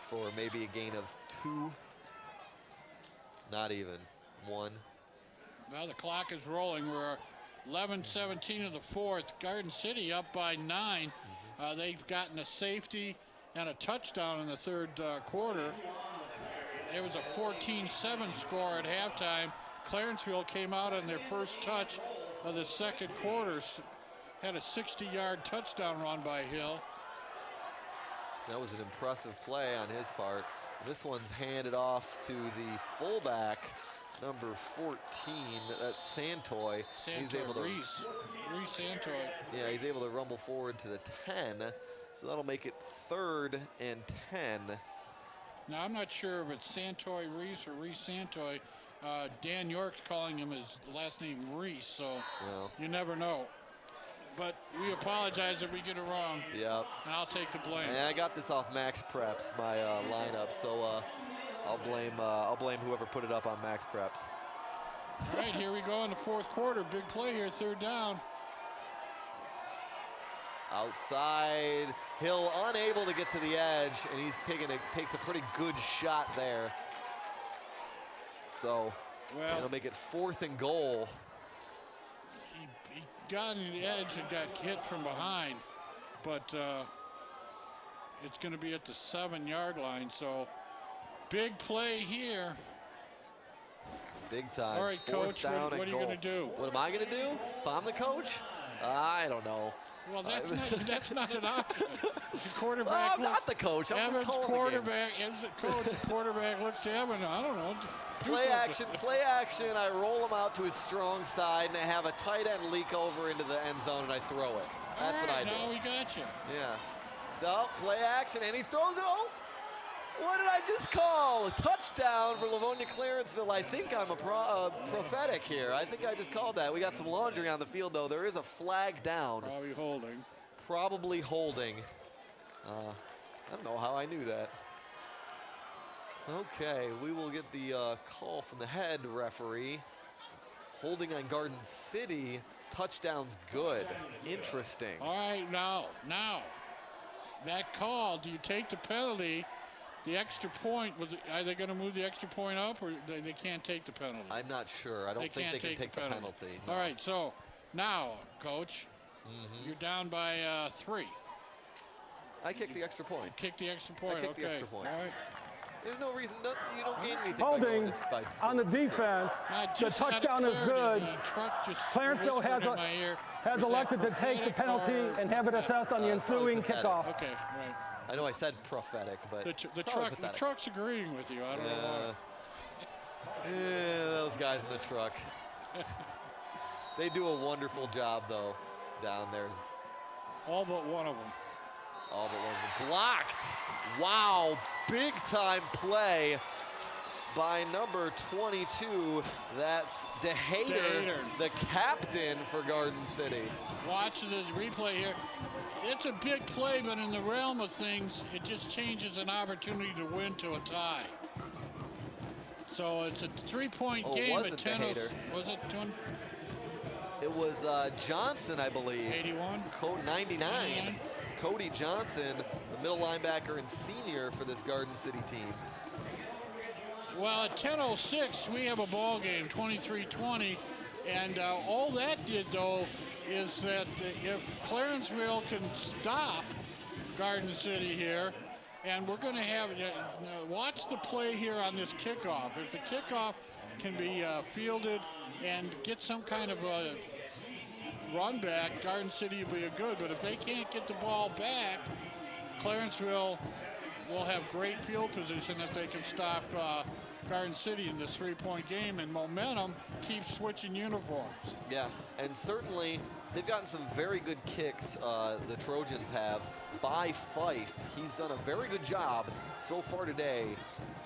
for maybe a gain of 2. Not even 1. Well, the clock is rolling. We're 11:17 of the fourth. Garden City up by 9. They've gotten a safety and a touchdown in the third quarter. There was a 14-7 score at halftime. Clarenceville came out on their first touch of the second quarter. Had a 60-yard touchdown run by Hill. That was an impressive play on his part. This one's handed off to the fullback, number 14. That's Santoy. He's able to Reese Santoy. Yeah, he's able to rumble forward to the 10. So that'll make it 3rd and 10. Now I'm not sure if it's Santoy Reese or Reese Santoy. Dan York's calling him his last name Reese, so you never know. But we apologize if we get it wrong. Yep. And I'll take the blame. And I got this off Max Preps, my lineup, so I'll blame whoever put it up on Max Preps. All right, here we go in the fourth quarter. Big play here, 3rd down. Outside, Hill unable to get to the edge, and he's takes a pretty good shot there. So it'll make it 4th and goal. He got on the edge and got hit from behind, but it's going to be at the 7-yard line. So big play here. Big time. All right, Coach, what are you going to do? What am I going to do? If I'm the coach? I don't know. Well, that's not an option. The quarterback. I'm not the coach. I'm Evan's quarterback. As the coach, the quarterback looks to Evan. I don't know. Play action. I roll him out to his strong side, and I have a tight end leak over into the end zone, and I throw it. That's what I do. Now we got you. Yeah. So play action, and he throws it. Oh, what did I just call? A touchdown for Livonia Clarenceville. I think I'm a prophetic here. I think I just called that. We got some laundry on the field, though. There is a flag down. Probably holding. I don't know how I knew that. Okay, we will get the call from the head referee. Holding on Garden City. Touchdown's good. Interesting. All right, now, that call, do you take the penalty? The extra point, are they going to move the extra point up, or they can't take the penalty? I'm not sure. I don't think they can take the penalty. No. All right, so now, Coach, you're down by 3. I kicked the extra point. Kick the extra point, I kicked the extra point. All right. There's no reason, you don't gain anything. Holding on the defense. The touchdown is good. Clarenceville has elected to take the penalty and have it assessed on the ensuing kickoff. Okay, right. I know I said prophetic, but the truck's agreeing with you. I don't know why. Yeah, those guys in the truck. They do a wonderful job, though, down there. All but one of them. All but one of them. Blocked. Wow. big time play by number 22. That's DeHater, the captain for Garden City. Watch the replay here. It's a big play, but in the realm of things, it just changes an opportunity to win to a tie. So it's a 3-point game at 10. Was it 20? It was Johnson, I believe. 81? 99. Cody Johnson, the middle linebacker and senior for this Garden City team. Well, at 10:06, we have a ball game, 23-20. And all that did, though, is that if Clarenceville can stop Garden City here, and we're going to have, watch the play here on this kickoff. If the kickoff can be fielded and get some kind of a run back, Garden City will be a good. But if they can't get the ball back, Clarenceville will have great field position if they can stop Garden City in this 3-point game, and momentum keeps switching uniforms. Yeah, and certainly they've gotten some very good kicks, the Trojans have, by Fife. He's done a very good job so far today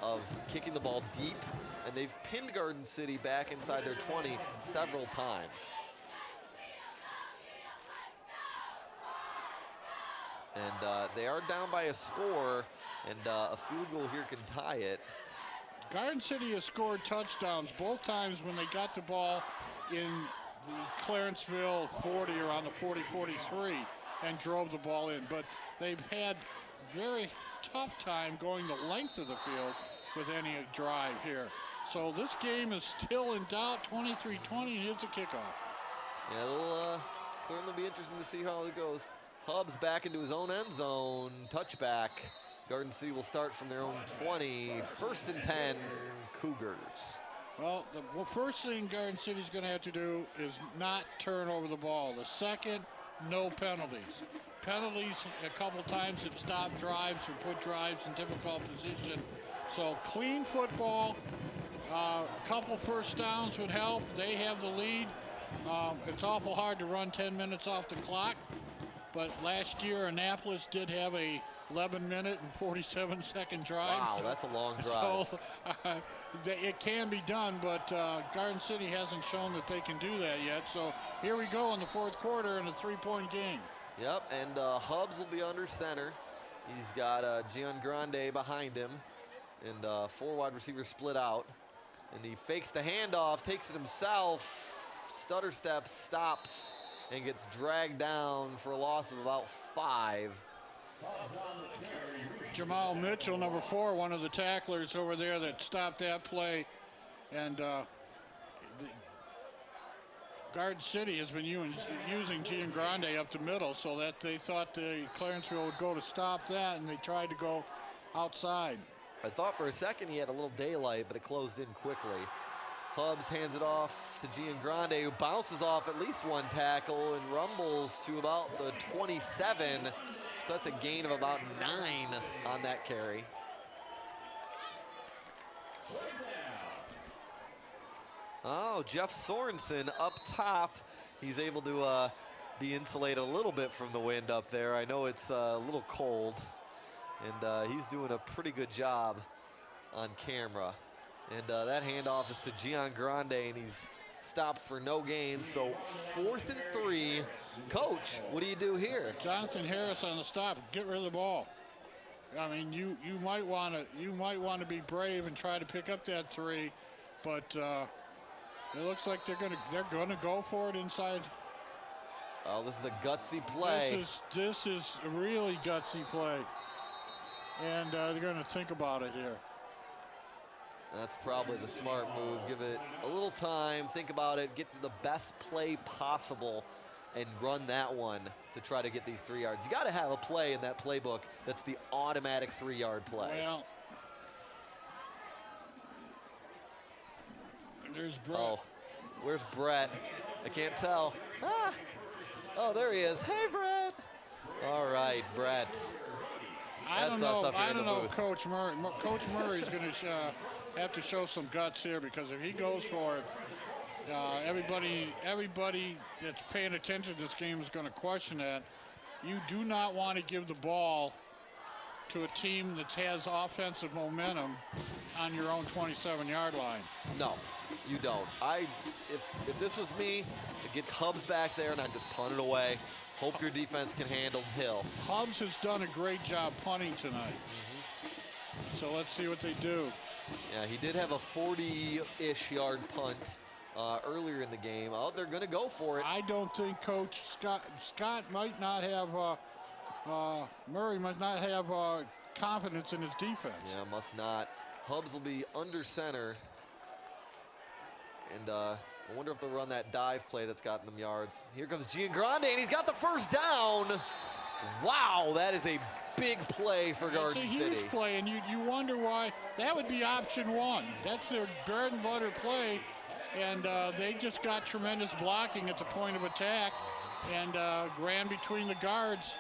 of kicking the ball deep, and they've pinned Garden City back inside their 20 several times. And they are down by a score, and a field goal here can tie it. Garden City has scored touchdowns both times when they got the ball in the Clarenceville 40 or on the 40-43 and drove the ball in. But they've had very tough time going the length of the field with any drive here. So this game is still in doubt, 23-20, and here's the kickoff. Yeah, it'll certainly be interesting to see how it goes. Hubbs back into his own end zone, touchback. Garden City will start from their own 20, 1st and 10, Cougars. Well, the first thing Garden City's going to have to do is not turn over the ball. The second, no penalties. Penalties a couple times have stopped drives or put drives in difficult position. So clean football, a couple first downs would help. They have the lead. It's awful hard to run 10 minutes off the clock. But last year, Annapolis did have a 11-minute and 47-second drive. Wow, that's a long drive. So it can be done, but Garden City hasn't shown that they can do that yet. So here we go in the 4th quarter in a 3-point game. Yep, and Hubbs will be under center. He's got Gian Grande behind him, and 4 wide receivers split out. And he fakes the handoff, takes it himself, stutter steps, stops, and gets dragged down for a loss of about 5. Jamal Mitchell, number 4, one of the tacklers over there that stopped that play. And Garden City has been using Gian Grande up the middle, so that they thought Clarenceville would go to stop that, and they tried to go outside. I thought for a second he had a little daylight, but it closed in quickly. Hubbs hands it off to Gian Grande, who bounces off at least 1 tackle and rumbles to about the 27. So that's a gain of about 9 on that carry. Oh, Jeff Sorensen up top. He's able to be insulated a little bit from the wind up there. I know it's a little cold, and he's doing a pretty good job on camera. And that handoff is to Gian Grande, and he's stopped for no gain. So 4th and 3. Coach, what do you do here? Jonathan Harris on the stop. Get rid of the ball. I mean, you might want to be brave and try to pick up that 3, but it looks like they're gonna go for it inside. Oh, this is a gutsy play. This is a really gutsy play, and they're gonna think about it here. That's probably the smart move. Give it a little time, think about it, get the best play possible, and run that one to try to get these 3 yards. You got to have a play in that playbook that's the automatic 3-yard play. Well, there's Brett. Oh, where's Brett? I can't tell. Ah. Oh, there he is. Hey, Brett. All right, Brett. I don't know, Coach Murray. Coach Murray's going to have to show some guts here, because if he goes for it, everybody that's paying attention to this game is going to question that. You do not want to give the ball to a team that has offensive momentum on your own 27-yard line. No, you don't. If this was me, I'd get Hubs back there and I'd just punt it away. Hope your defense can handle Hill. Hubs has done a great job punting tonight. So let's see what they do. Yeah, he did have a 40-ish yard punt earlier in the game. Oh, they're going to go for it. I don't think Coach Scott might not have, Murray must not have confidence in his defense. Yeah, must not. Hubs will be under center. And I wonder if they'll run that dive play that's gotten them yards. Here comes Giangrande, and he's got the first down. Wow, that is a big play for Garden City. It's a huge play, and you wonder why. That would be option one. That's their bread and butter play, and they just got tremendous blocking at the point of attack and ran between the guards,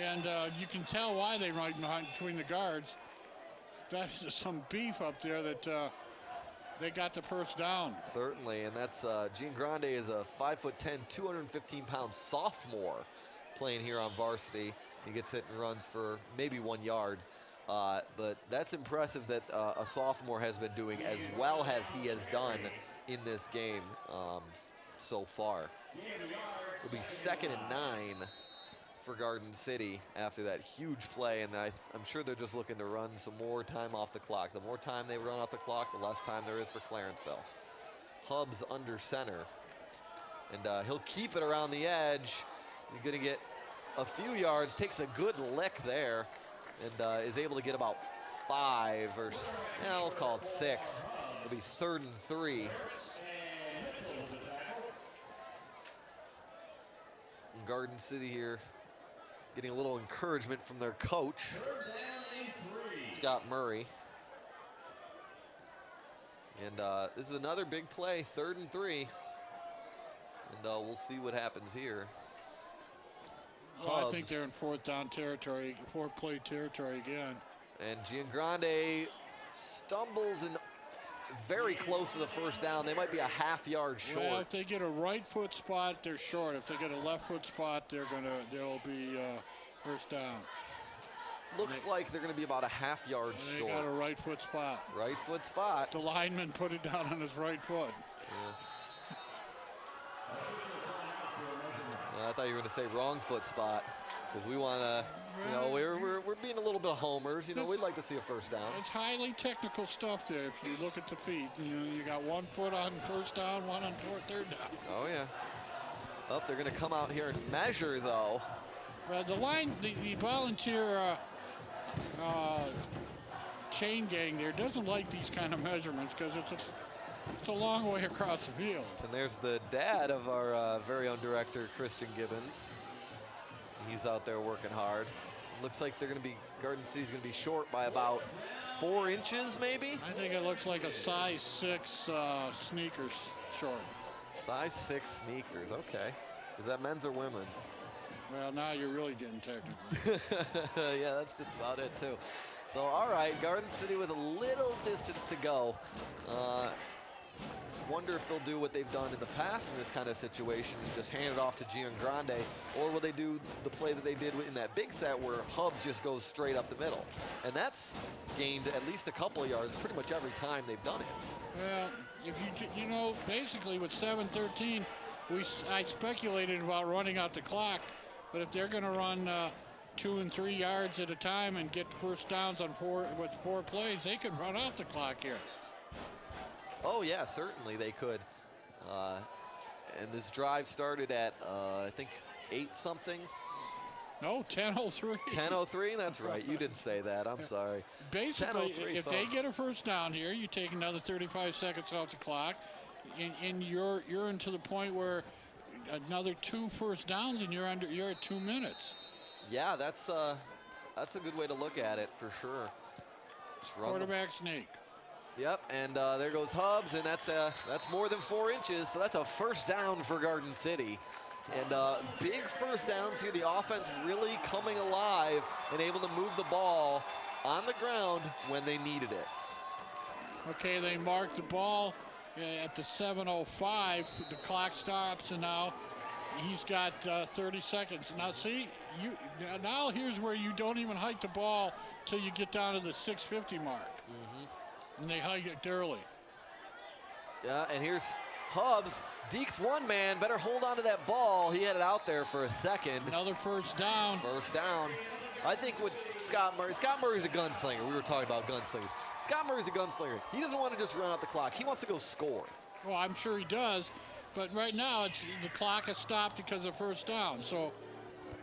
and you can tell why they ran between the guards. That's some beef up there that they got the first down. Certainly, and that's Giangrande is a 5'10", 215-pound sophomore playing here on varsity. He gets hit and runs for maybe 1 yard. But that's impressive that a sophomore has been doing as well as he has done in this game so far. It'll be 2nd and 9 for Garden City after that huge play, and I'm sure they're just looking to run some more time off the clock. The more time they run off the clock, the less time there is for Clarenceville. Hubs under center, and he'll keep it around the edge. You're going to get a few yards, takes a good lick there, and is able to get about 5 or, I'll call it 6. It'll be 3rd and 3. And Garden City here getting a little encouragement from their coach, Scott Murray. And this is another big play, 3rd and 3. And we'll see what happens here. Oh, I think they're in 4th down territory, 4th play territory again. And Giangrande stumbles and very close to the first down. They might be a half yard short. Well, if they get a right foot spot, they're short. If they get a left foot spot, they'll be first down. Looks like they're going to be about a half yard short. They got a right foot spot. Right foot spot. The lineman put it down on his right foot. I thought you were going to say wrong foot spot, because we want to, we're being a little bit of homers. We'd like to see a first down. It's highly technical stuff there. If you look at the feet, you got 1 foot on first down, 1 on 3rd down. Oh yeah. Oh, they're going to come out here and measure though. Well, the volunteer chain gang there doesn't like these kind of measurements because it's a long way across the field. And there's the dad of our very own director, Christian Gibbons. He's out there working hard. Looks like Garden City's going to be short by about 4 inches, maybe? I think it looks like a size 6 sneakers short. Size 6 sneakers, okay. Is that men's or women's? Well, now you're really getting technical. Yeah, that's just about it, too. So, all right, Garden City with a little distance to go. Wonder if they'll do what they've done in the past in this kind of situation and just hand it off to Giangrande, or will they do the play that they did in that big set where Hubs just goes straight up the middle? And that's gained at least a couple of yards pretty much every time they've done it. Well, if basically with 7:13, I speculated about running out the clock, but if they're going to run 2 and 3 yards at a time and get first downs on 4 plays, they could run out the clock here. Oh yeah, certainly they could. And this drive started at I think 8 something. No, 10:03. 10:03. That's right. You didn't say that. I'm sorry. Basically, if they get a first down here, you take another 35 seconds off the clock, and you're into the point where another 2 first downs, and you're at 2 minutes. Yeah, that's a good way to look at it for sure. Quarterback sneak. Yep, and there goes Hubs, and that's more than 4 inches, so that's a first down for Garden City. And big first downs here. The offense really coming alive and able to move the ball on the ground when they needed it. Okay, they marked the ball at the 7:05. The clock stops, and now he's got 30 seconds. Now see, now here's where you don't even hike the ball till you get down to the 6:50 mark. And they hike it early. Yeah, and here's Hubbs. Deeks one man, better hold on to that ball. He had it out there for a second. Another first down. First down. I think with Scott Murray's a gunslinger. We were talking about gunslingers. Scott Murray's a gunslinger. He doesn't want to just run out the clock. He wants to go score. Well, I'm sure he does. But right now, the clock has stopped because of first down. So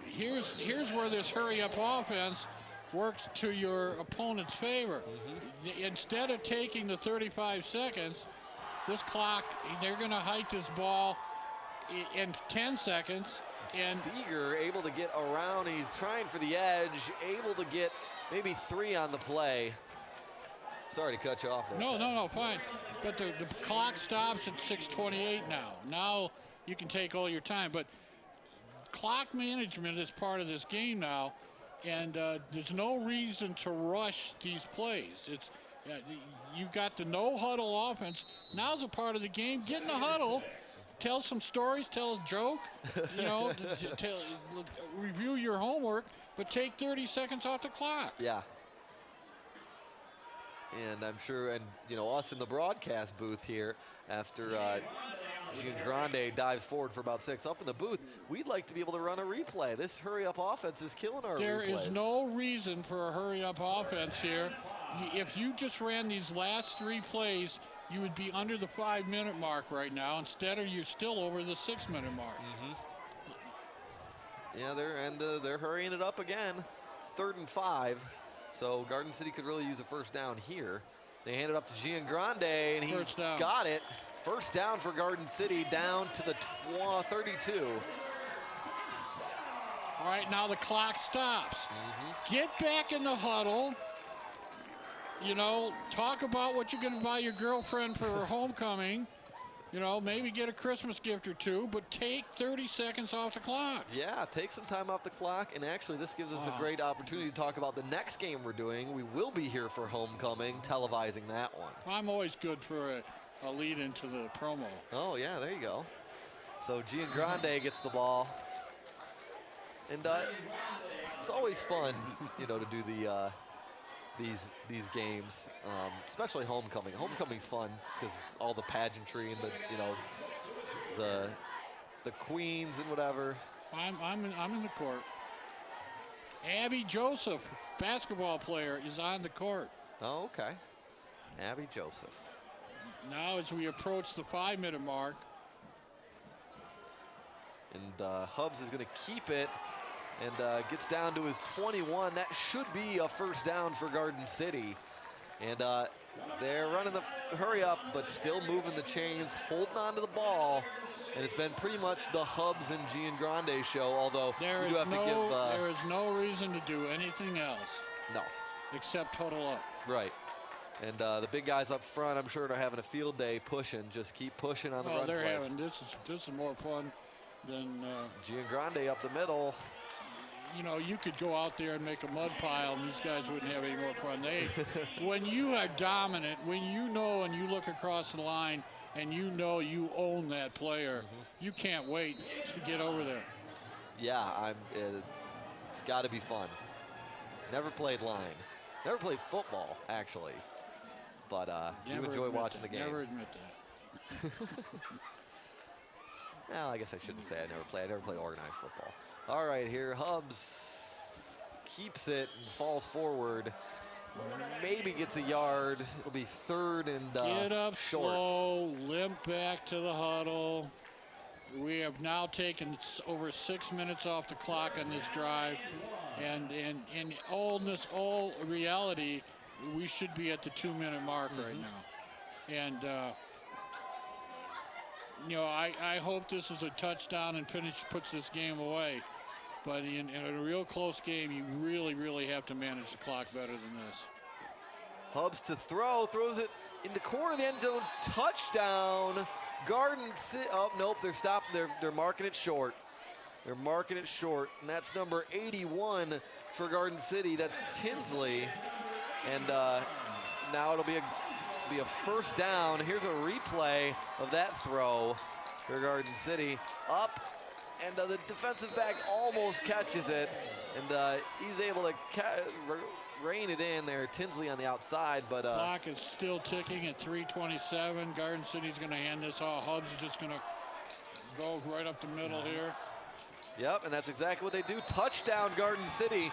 here's where this hurry-up offense works to your opponent's favor. Instead of taking the 35 seconds, this clock, they're going to hike this ball in 10 seconds. And Seeger able to get around. He's trying for the edge, able to get maybe 3 on the play. Sorry to cut you off there. No, fine. But the clock stops at 6:28 now. Now you can take all your time. But clock management is part of this game now. And there's no reason to rush these plays. You've got the no huddle offense. Now's a part of the game. Get in the huddle, tell some stories, tell a joke, review your homework, but take 30 seconds off the clock. Yeah. And I'm sure, and us in the broadcast booth here, after Giangrande dives forward for about 6 up in the booth, we'd like to be able to run a replay. This hurry-up offense is killing our There replays. is no reason for a hurry-up offense here. If you just ran these last 3 plays, you would be under the 5-minute mark right now. Instead, you're still over the 6-minute mark. Yeah, they're hurrying it up again. It's 3rd and 5. So Garden City could really use a first down here. They hand it up to Giangrande, and he's got it. First down for Garden City, down to the 32. All right, now the clock stops. Get back in the huddle. Talk about what you're going to buy your girlfriend for her homecoming. Maybe get a Christmas gift or 2, but take 30 seconds off the clock. Yeah, take some time off the clock, and actually this gives us a great opportunity to talk about the next game we're doing. We will be here for homecoming, televising that one. I'm always good for a lead into the promo. Oh, yeah, there you go. So Giangrande gets the ball. And it's always fun, to do these games, especially homecoming. Homecoming's fun because all the pageantry and the queens and whatever. I'm in the court. Abby Joseph, basketball player, is on the court. Oh, okay. Abby Joseph. Now as we approach the 5-minute mark. And Hubbs is going to keep it. And gets down to his 21. That should be a first down for Garden City. And they're running the hurry up, but still moving the chains, holding on to the ball. And it's been pretty much the Hubbs and Giangrande show, although there is no reason to do anything else. No. Except huddle up. Right. And the big guys up front, I'm sure they're having a field day pushing. Just keep pushing on the run plays. This is more fun than Giangrande up the middle. You could go out there and make a mud pile and these guys wouldn't have any more fun. When you are dominant, when and you look across the line and you own that player, you can't wait to get over there. Yeah, it's got to be fun. Never played line. Never played football, actually. But you enjoy watching the game. Never admit that. Well, I guess I shouldn't say I never played organized football. All right, here Hubbs keeps it and falls forward. Maybe gets a yard. It'll be 3rd and get up short. Slow, limp back to the huddle. We have now taken over 6 minutes off the clock on this drive, and in all reality, we should be at the 2-minute mark right now. And I hope this is a touchdown and puts this game away. But in a real close game, you really, really have to manage the clock better than this. Hubbs to throws it in the corner of the end zone, touchdown. Garden City, oh, nope, they're stopped. They're marking it short. They're marking it short, and that's number 81 for Garden City. That's Tinsley. And now it'll be a first down. Here's a replay of that throw for Garden City. Up and the defensive back almost catches it, and he's able to rein it in there. Tinsley on the outside, but clock is still ticking at 3:27. Garden City's going to hand this off. Hubs is just going to go right up the middle here. Yep, and that's exactly what they do. Touchdown, Garden City.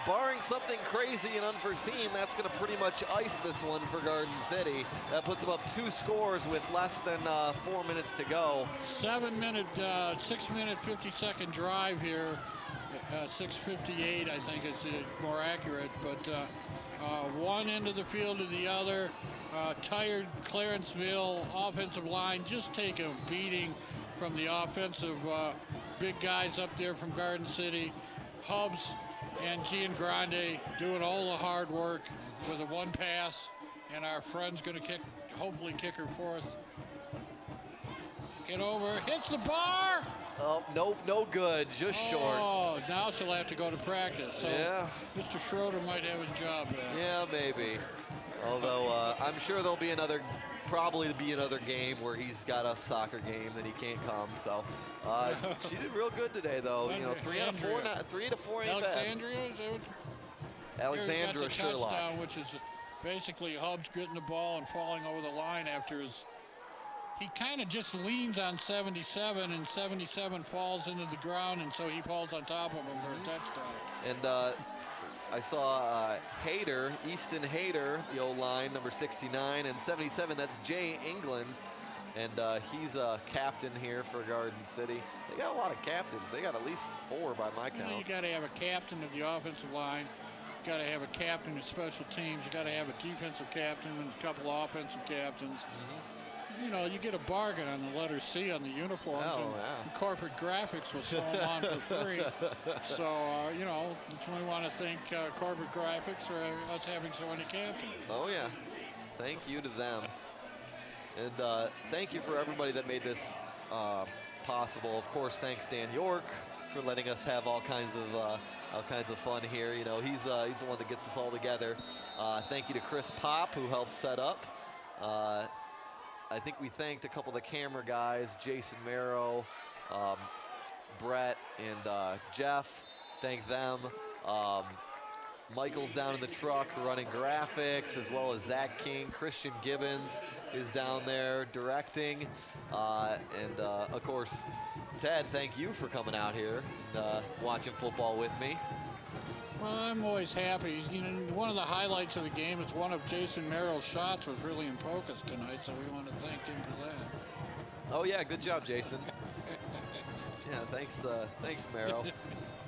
Barring something crazy and unforeseen, that's going to pretty much ice this one for Garden City. That puts them up 2 scores with less than 4 minutes to go. 6 minute 50-second drive here. 6:58, I think is more accurate, but one end of the field to the other. Tired Clarenceville offensive line just take a beating from the offensive big guys up there from Garden City. Hubs and Giangrande doing all the hard work with a 1 pass, and our friend's going to hopefully kick her fourth. Get over, hits the bar. Oh, nope, no good, just short. Oh, now she'll have to go to practice. So yeah. Mr. Schroeder might have his job back. Yeah, maybe. Although I'm sure there'll be probably be another game where he's got a soccer game that he can't come. So she did real good today, though. You know, 3 out of 4, 3 to 4 ain't Alexandria, bad. is that what Alexandra Sherlock. Touchdown, which is basically Hubs getting the ball and falling over the line after he kind of just leans on 77, and 77 falls into the ground, and so he falls on top of him for a touchdown. And I saw Easton Hayter, the O-line, number 69, and 77, that's Jay England. And he's a captain here for Garden City. They got a lot of captains. They got at least 4 by my count. You got to have a captain of the offensive line. You got to have a captain of special teams. You got to have a defensive captain and a couple of offensive captains. You know, you get a bargain on the letter C on the uniforms, and corporate graphics will sell them on for free. So, you know, we want to thank corporate graphics for us having so many captains. Oh, yeah. Thank you to them. And thank you for everybody that made this possible. Of course, thanks Dan York for letting us have all kinds of fun here. You know, he's the one that gets us all together. Thank you to Chris Pop, who helped set up. I think we thanked a couple of the camera guys, Jason Merrow, Brett, and Jeff. Thank them. Michael's down in the truck running graphics, as well as Zach King. Christian Gibbons is down there directing. And of course, Ted, thank you for coming out here and watching football with me. Well, I'm always happy. You know, one of the highlights of the game is one of Jason Merrill's shots was really in focus tonight, so we want to thank him for that. Oh yeah, good job, Jason. Yeah, thanks, Merrill.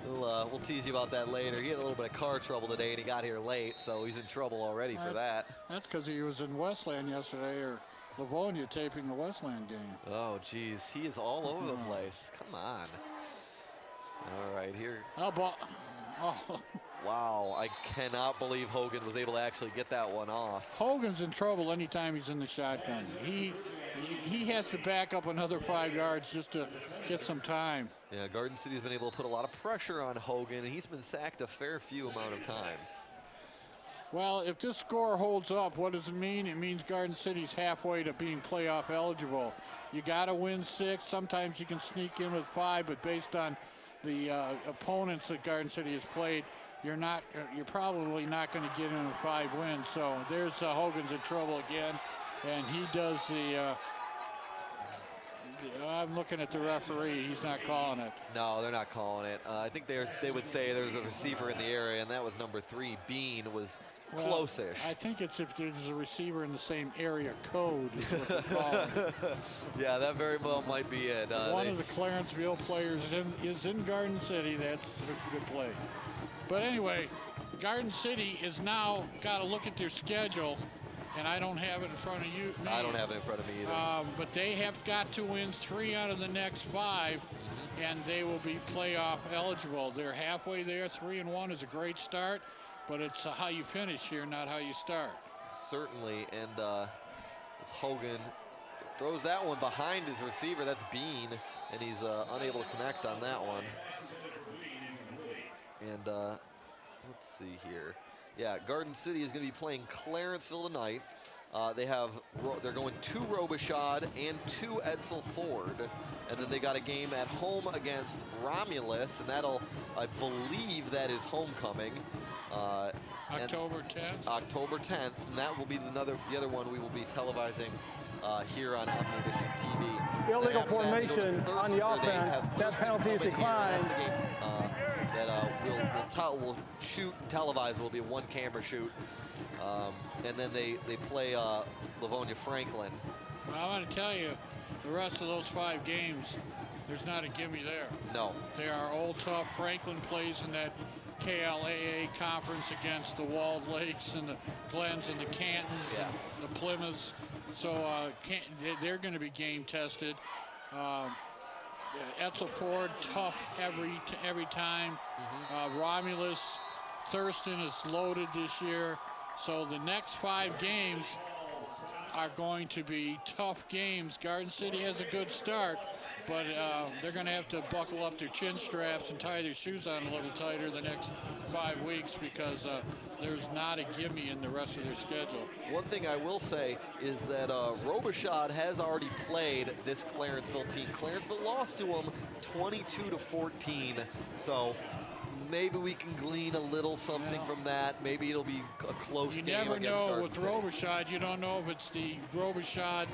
We'll tease you about that later. He had a little bit of car trouble today, and he got here late, so he's in trouble already for that. That's because he was in Westland yesterday, or Livonia taping the Westland game. Oh, geez, he is all over the place. Come on. All right, here. Oh. Wow, I cannot believe Hogan was able to actually get that one off. Hogan's in trouble anytime he's in the shotgun. He has to back up another 5 yards just to get some time. Yeah, Garden City's been able to put a lot of pressure on Hogan, and he's been sacked a fair few amount of times. Well, if this score holds up, what does it mean? It means Garden City's halfway to being playoff eligible. You got to win 6. Sometimes you can sneak in with 5, but based on the opponents that Garden City has played, you're probably not going to get in with 5 wins. So there's Hogan's in trouble again, and he does the. I'm looking at the referee. He's not calling it. No, they're not calling it. I think they would say there's a receiver in the area, and that was number 3. Bean was close-ish. I think it's if there's a receiver in the same area code is what they're calling. Yeah, that very well might be it. One of the Clarenceville players is in Garden City. That's a good play. But anyway, Garden City is now got to look at their schedule, and I don't have it in front of you. I don't have it in front of me either. But they have got to win 3 out of the next 5, and they will be playoff eligible. They're halfway there. 3-1 is a great start, but it's how you finish here, not how you start. Certainly, and it's Hogan throws that one behind his receiver. That's Bean, and he's unable to connect on that one. And let's see here. Yeah, Garden City is going to be playing Clarenceville tonight. They're going to Robichaud and to Edsel Ford, and then they got a game at home against Romulus, and I believe that is homecoming. October 10th. October 10th, and that will be the other one we will be televising here on Omnivision TV. Illegal formation on the offense. That penalty is declined. We'll shoot and televise. Will be a one-camera shoot, and then they play Livonia Franklin. Well, I want to tell you, the rest of those 5 games, there's not a gimme there. No. They are all tough. Franklin plays in that KLAA conference against the Walled Lakes and the Glens and the Cantons and the Plymouths. So they're going to be game tested. Edsel Ford, tough every time. Romulus, Thurston is loaded this year. So the next 5 games are going to be tough games. Garden City has a good start, but they're going to have to buckle up their chin straps and tie their shoes on a little tighter the next 5 weeks, because there's not a gimme in the rest of their schedule. One thing I will say is that Robichaud has already played this Clarenceville team. Clarenceville lost to them 22-14, so maybe we can glean a little something from that. Maybe it'll be a close game. You never know with Garden City. Robichaud. You don't know if it's the Robichaud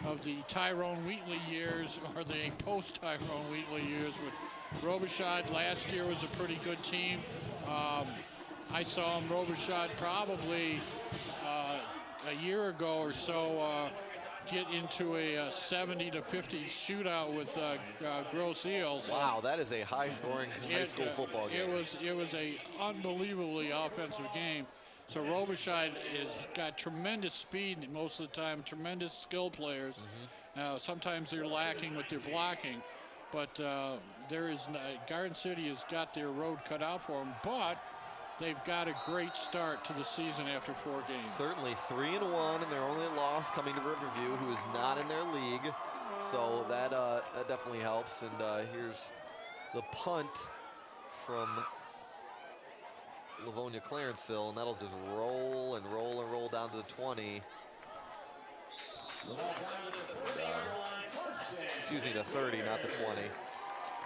of the Tyrone Wheatley years or the post-Tyrone Wheatley years. With Robichaud last year was a pretty good team. I saw Robichaud probably a year ago or so get into a 70-50 shootout with Gross Eels. Wow, that is a high-scoring high school football game. It was a unbelievably offensive game. So Robichaud has got tremendous speed most of the time, tremendous skill players. Sometimes they're lacking with their blocking, but Garden City has got their road cut out for them, but they've got a great start to the season after 4 games. Certainly 3-1, and their only loss coming to Riverview, who is not in their league. So that definitely helps. And here's the punt from Livonia Clarenceville, and that'll just roll and roll and roll down to the 20. Excuse me, the 30, not the 20.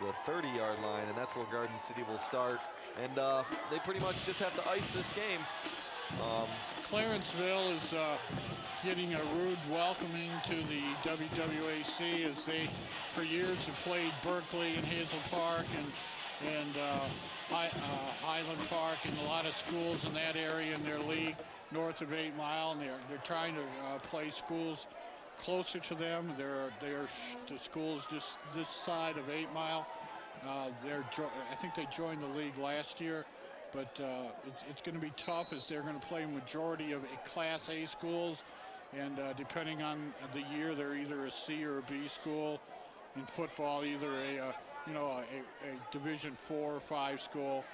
The 30-yard line, and that's where Garden City will start. And they pretty much just have to ice this game. Clarenceville is getting a rude welcoming to the WWAC, as they, for years, have played Berkeley and Hazel Park and Highland Park and a lot of schools in that area in their league north of 8 Mile, and they're trying to play schools closer to them. They're the schools just this side of 8 Mile. I think they joined the league last year, but it's going to be tough, as they're going to play a majority of Class A schools, and depending on the year, they're either a C or a B school. In football, either a Division 4 or 5 school.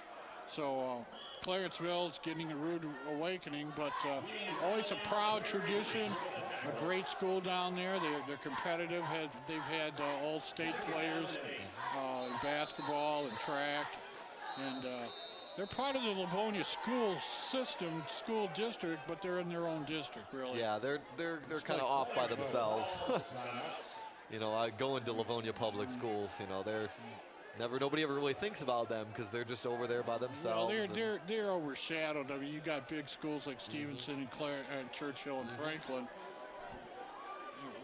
So Clarenceville is getting a rude awakening, but always a proud tradition. A great school down there. They're competitive. They've had all-state players in basketball and track, and they're part of the Livonia school system, school district, but they're in their own district, really. Yeah, they're kind of off by themselves. Going to Livonia Public Schools, nobody ever really thinks about them because they're just over there by themselves. Well, they're overshadowed. I mean, you got big schools like Stevenson and Churchill and Franklin.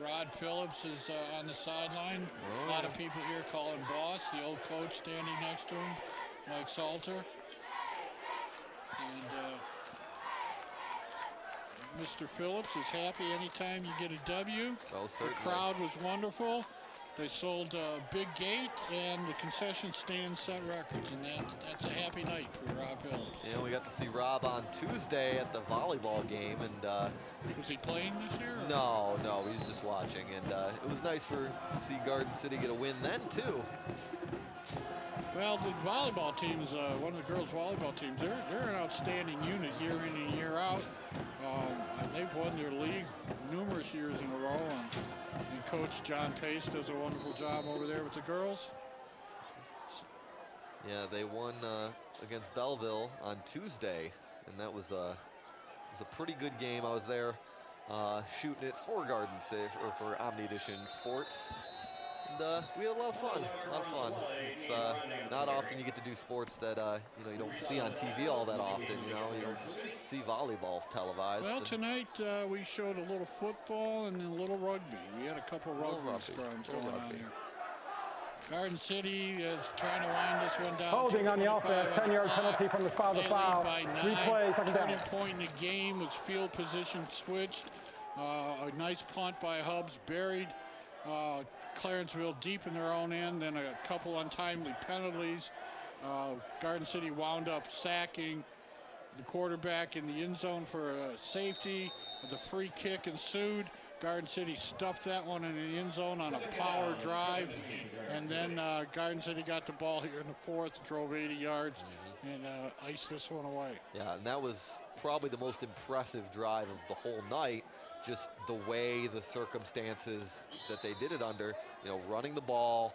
Rod Phillips is on the sideline. A lot of people here call him boss. The old coach standing next to him, Mike Salter. And Mr. Phillips is happy anytime you get a W. Oh, certainly. The crowd was wonderful. They sold a big gate, and the concession stand set records, and that's a happy night for Rob Phillips. Yeah, we got to see Rob on Tuesday at the volleyball game, and was he playing this year? No, he was just watching, and it was nice to see Garden City get a win then too. Well, the volleyball team is one of the girls' volleyball teams. They're an outstanding unit year in and year out. They've won their league numerous years in a row, and Coach John Pace does a wonderful job over there with the girls. Yeah, they won against Belleville on Tuesday, and that was a pretty good game. I was there shooting it for Garden City, or for Omni Edition Sports. And we had a lot of fun, It's not often you get to do sports that, you don't see on TV all that often, you don't see volleyball televised. Well, tonight we showed a little football and then a little rugby. We had a couple rugby scrums going on here. Garden City is trying to wind this one down. Holding on the offense, 10-yard penalty from the spot of the foul. Replay, second down. Turning point in the game was field position switched. A nice punt by Hubs buried Clarenceville deep in their own end, then a couple untimely penalties. Garden City wound up sacking the quarterback in the end zone for a safety. The free kick ensued. Garden City stuffed that one in the end zone on a power drive. And then Garden City got the ball here in the fourth, drove 80 yards, and iced this one away. Yeah, and that was probably the most impressive drive of the whole night. Just the way, the circumstances that they did it under, running the ball,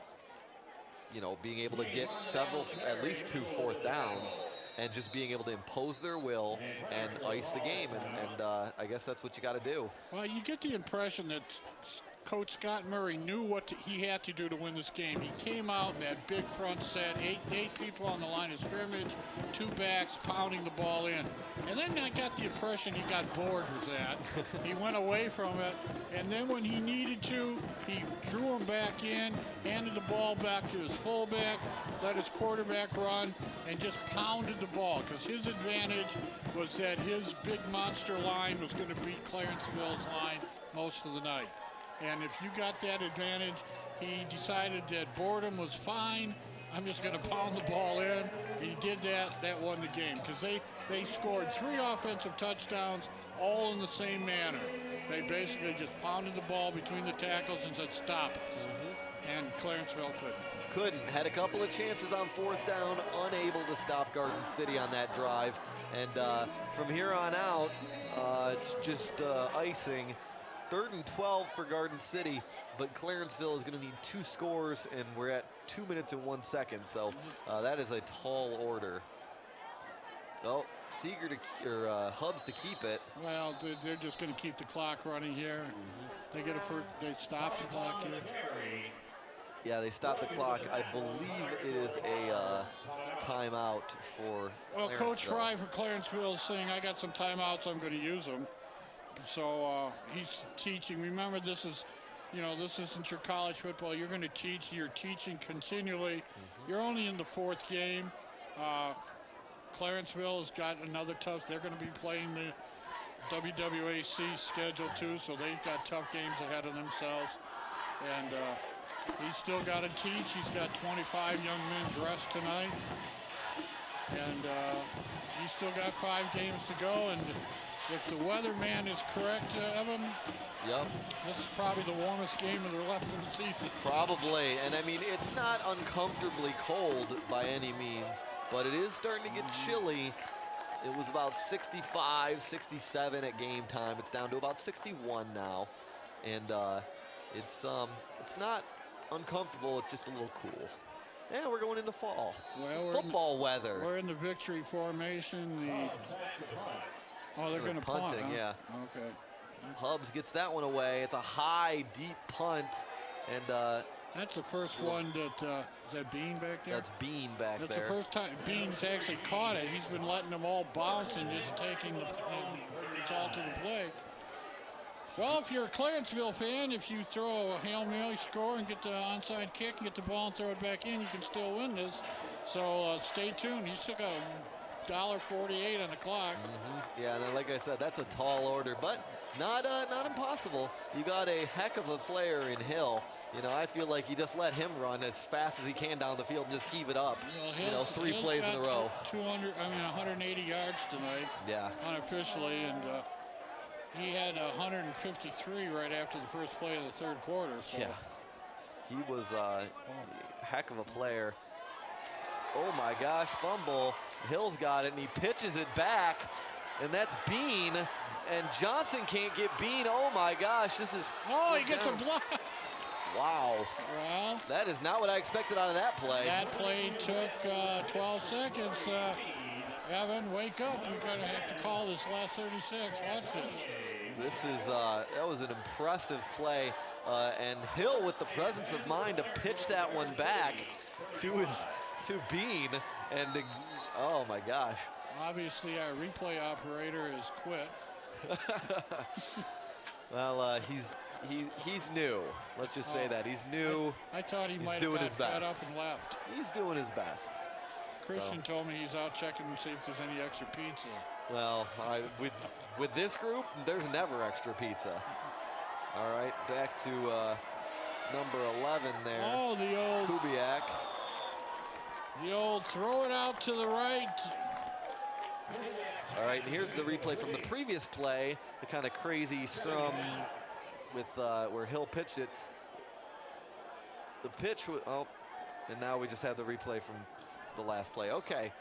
being able to get at least 2 4th downs, and just being able to impose their will and ice the game. And I guess that's what you got to do. Well, you get the impression that Coach Scott Murray knew what he had to do to win this game. He came out in that big front set, eight people on the line of scrimmage, 2 backs pounding the ball in. And then I got the impression he got bored with that. He went away from it, and then when he needed to, he drew him back in, handed the ball back to his fullback, let his quarterback run, and just pounded the ball, because his advantage was that his big monster line was going to beat Clarenceville's line most of the night. And if you got that advantage, he decided that boredom was fine. I'm just going to pound the ball in. And he did that. That won the game, because they scored 3 offensive touchdowns all in the same manner. They basically just pounded the ball between the tackles and said, stop us. And Clarenceville couldn't. Had a couple of chances on 4th down, unable to stop Garden City on that drive. And from here on out, it's just icing. 3rd and 12 for Garden City, but Clarenceville is going to need 2 scores, and we're at 2 minutes and 1 second, so that is a tall order. Oh, Seeger or Hubs to keep it. Well, they're just going to keep the clock running here. They stop the clock here. Yeah, they stop the clock. I believe it is a timeout for Well, Coach Fry for Clarenceville is saying, I got some timeouts, I'm going to use them. So he's teaching. Remember, this is, this isn't your college football. You're going to teach. You're teaching continually. You're only in the 4th game. Clarenceville has got another tough. They're going to be playing the WWAC schedule too, so they've got tough games ahead of themselves. And he's still got to teach. He's got 25 young men's rest tonight, and he's still got 5 games to go. And if the weatherman is correct, Evan, this is probably the warmest game of the left of the season. Probably, and I mean, it's not uncomfortably cold by any means, but it is starting to get chilly. It was about 65, 67 at game time. It's down to about 61 now, and it's not uncomfortable. It's just a little cool. Yeah, we're going into fall. Well, football weather. We're in the victory formation. They're going to punt, huh? Yeah. Okay. Hubs gets that one away. It's a high, deep punt, and that's the first one that is that Bean back there? That's Bean back there. That's the first time Bean's actually caught it. He's been letting them all bounce and just taking the result of the play. Well, if you're a Clarenceville fan, if you throw a Hail Mary score and get the onside kick and get the ball and throw it back in, you can still win this. So stay tuned. He's still got $1.48 on the clock. Yeah, and then, like I said, that's a tall order, but not impossible. You got a heck of a player in Hill. I feel like you just let him run as fast as he can down the field and just heave it up. 3 plays in a row. 180 yards tonight. Yeah. Unofficially, and he had 153 right after the first play of the 3rd quarter. So. Yeah. He was a heck of a player. Oh my gosh, fumble. Hill's got it, and he pitches it back, and that's Bean, and Johnson can't get Bean. Oh my gosh, this is... Oh, he gets a block. Wow. Well, that is not what I expected out of that play. That play took 12 seconds. Evan, wake up. You're going to have to call this last 36. Watch this. This is that was an impressive play, and Hill with the presence of mind to pitch that one back to Bean, and oh my gosh. Obviously, our replay operator has quit. Well, he's new. Let's just say that he's new. I thought he might have got fed up and left. He's doing his best. Christian told me he's out checking to see if there's any extra pizza. Well, with this group, there's never extra pizza. All right, back to number 11 there. Oh, the old Kubiak. The old throw it out to the right. All right, and here's the replay from the previous play, the kind of crazy scrum with where Hill pitched it. The pitch was, oh, and now we just have the replay from the last play. Okay,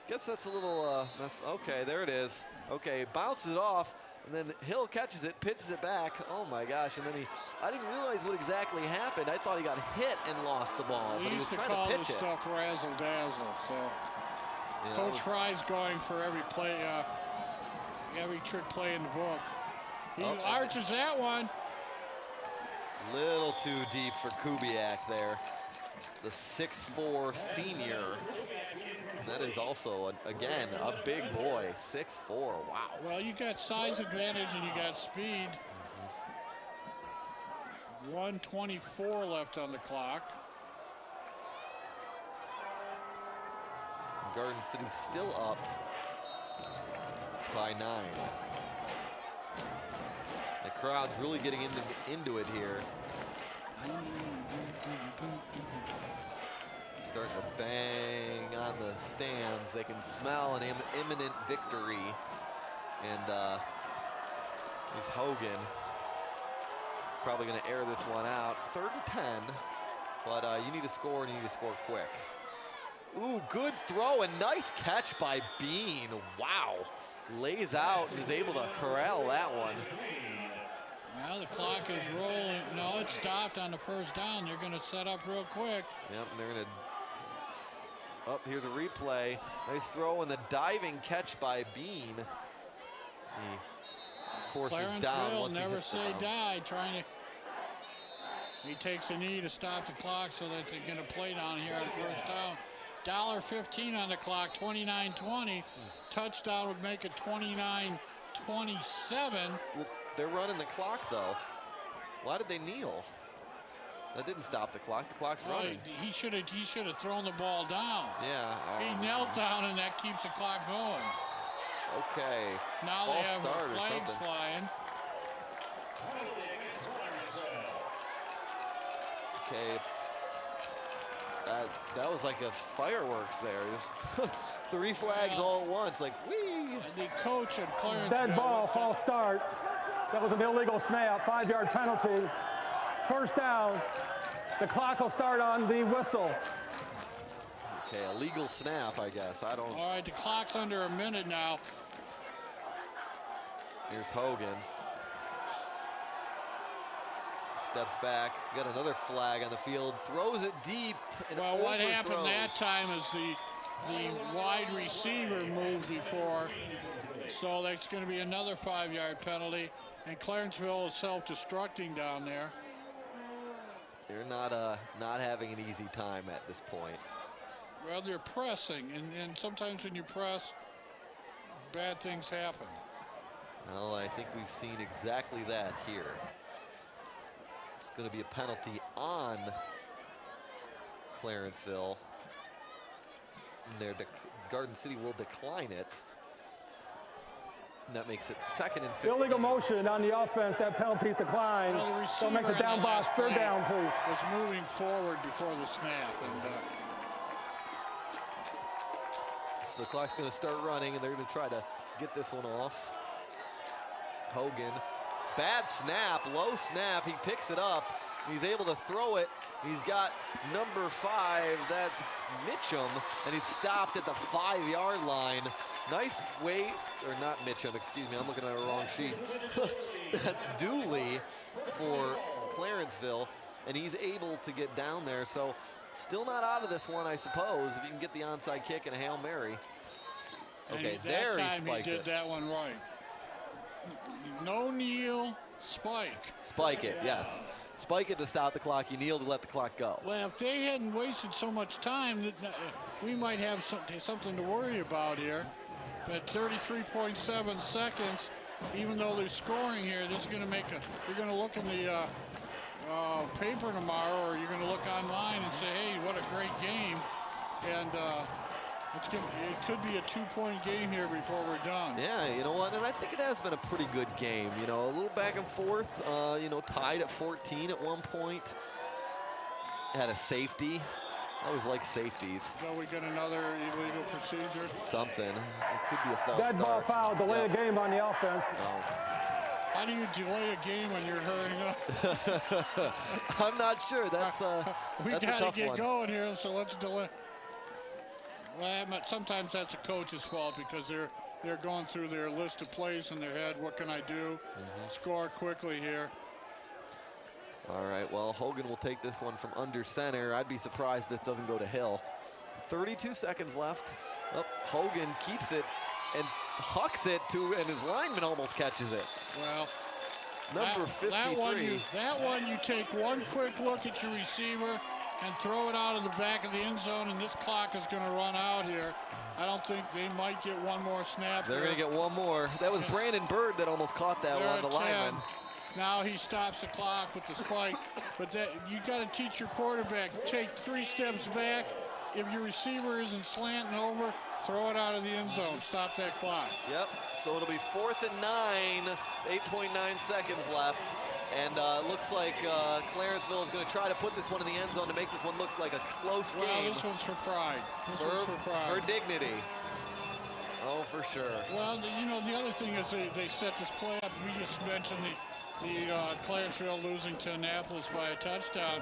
guess that's a little, okay, there it is. Okay, bounces it off, and then Hill catches it, pitches it back. Oh my gosh, and then I didn't realize what exactly happened. I thought he got hit and lost the ball, but he was trying to pitch it. We used to call this stuff razzle-dazzle, so. Yeah, Coach Fry's going for every play, every trick play in the book. He arches that one. Little too deep for Kubiak there. The 6'4" senior. And that is also, again, a big boy. 6'4", wow. Well, you got size advantage and you got speed. 1:24 left on the clock. Garden City still up by 9. The crowd's really getting into it here. Starting to bang on the stands. They can smell an imminent victory. And here's Hogan. Probably going to air this one out. It's 3rd and 10, but you need to score, and you need to score quick. Ooh, good throw and nice catch by Bean. Wow. Lays out and is able to corral that one. Now the clock is rolling. No, it stopped on the first down. They're going to set up real quick. Yep, and they're going to... Oh, here's a replay. Nice throw and the diving catch by Bean. He, of course, is down once he never hits say down. die, trying to... He takes a knee to stop the clock so that they're going to play down here on first down. $1.15 on the clock, 29-20. Touchdown would make it 29-27. Well, they're running the clock, though. Why did they kneel? That didn't stop the clock. The clock's running. He should have thrown the ball down. Yeah. He knelt down, and that keeps the clock going. Okay. Now they have flags flying. Okay. That was like a fireworks there. Just 3 flags all at once, like whee! The coach at Clarenceville. Dead ball, false start. That was an illegal snap, 5-yard penalty. First down. The clock will start on the whistle. Okay, a legal snap, I guess. I don't. All right, the clock's under a minute now. Here's Hogan. Steps back, got another flag on the field, throws it deep. And well, what happened that time is the wide receiver moved before, so that's going to be another 5-yard penalty. And Clarenceville is self-destructing down there. They're not having an easy time at this point. Well, they're pressing, and sometimes when you press, bad things happen. Well, I think we've seen exactly that here. It's going to be a penalty on Clarenceville. Garden City will decline it. And that makes it 2nd and 15. Illegal motion on the offense. That penalty's declined. Well, Don't make the down box 3rd down, please. Was moving forward before the snap. And, so the clock's going to start running, and they're going to try to get this one off. Hogan. Bad snap, low snap. He picks it up. He's able to throw it. He's got number 5. That's Mitchum, and he's stopped at the 5-yard line. Nice wait, or not Mitchum, excuse me. I'm looking at a wrong sheet. That's Dooley for Clarenceville, and he's able to get down there. So still not out of this one, I suppose, if you can get the onside kick and a Hail Mary. Okay, there he spiked it. He did that one right. No kneel, spike. Spike it, yes. Spike it to stop the clock. You kneel to let the clock go. Well, if they hadn't wasted so much time, we might have something to worry about here. At 33.7 seconds, even though they're scoring here, this is going to make you're going to look in the paper tomorrow, or you're going to look online and say, hey, what a great game. And it could be a 2-point game here before we're done. Yeah, you know what? And I think it has been a pretty good game. You know, a little back and forth. You know, tied at 14 at one point. Had a safety. I always like safeties. So we get another illegal procedure. Something. It could be a false Dead ball start. foul, delay a game on the offense. How do you delay a game when you're hurrying up? I'm not sure. That's we that's a got to tough get one. going here, so let's delay. Well, sometimes that's a coach's fault because they're going through their list of plays in their head. What can I do? Score quickly here. All right, well, Hogan will take this one from under center. I'd be surprised this doesn't go to Hill. 32 seconds left. Oh, Hogan keeps it and hucks it and his lineman almost catches it. Well, Number 53. That one you take one quick look at your receiver and throw it out of the back of the end zone, and this clock is going to run out here. I don't think they might get one more snap. They're going to get one more. That was Brandon Bird that almost caught that one, the lineman. Now he stops the clock with the spike, but you got to teach your quarterback, take 3 steps back. If your receiver isn't slanting over, throw it out of the end zone. Stop that clock. Yep, so it'll be 4th and 9, 8.9 seconds left. And it looks like Clarenceville is going to try to put this one in the end zone to make this one look like a close game. Well, this one's for pride. For dignity. Oh, for sure. Well, you know, the other thing is they set this play up. We just mentioned the Clarenceville losing to Annapolis by a touchdown.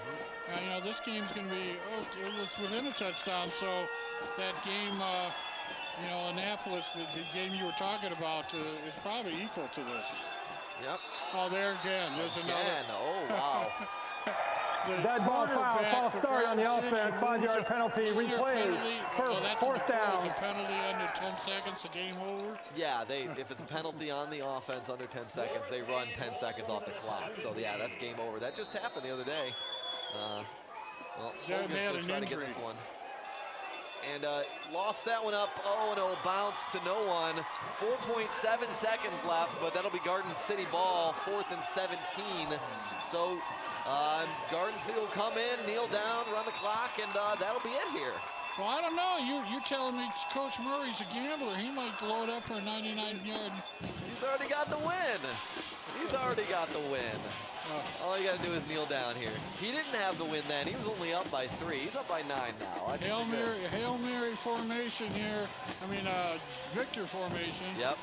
You know, this game's going to be it was within a touchdown, so that game, you know, Annapolis, the game you were talking about, is probably equal to this. Yep. Oh, there again. There's another. Oh, wow. Dead ball foul, false start on the offense, 5-yard penalty, replay, fourth down. A penalty under 10 seconds, a game over? Yeah, if it's a penalty on the offense under 10 seconds, they run 10 seconds off the clock. So, yeah, that's game over. That just happened the other day. Well, Hogan's going to try to get this one. And lost that one up. Oh, and it'll bounce to no one. 4.7 seconds left, but that'll be Garden City ball, 4th and 17. So Garden City will come in, kneel down, run the clock, and that'll be it here. Well, I don't know. You're telling me Coach Murray's a gambler. He might load up for a 99-yard. He's already got the win. He's already got the win. All you got to do is kneel down here. He didn't have the win then. He was only up by 3. He's up by 9 now. Hail Mary formation here. I mean, Victor formation. Yep.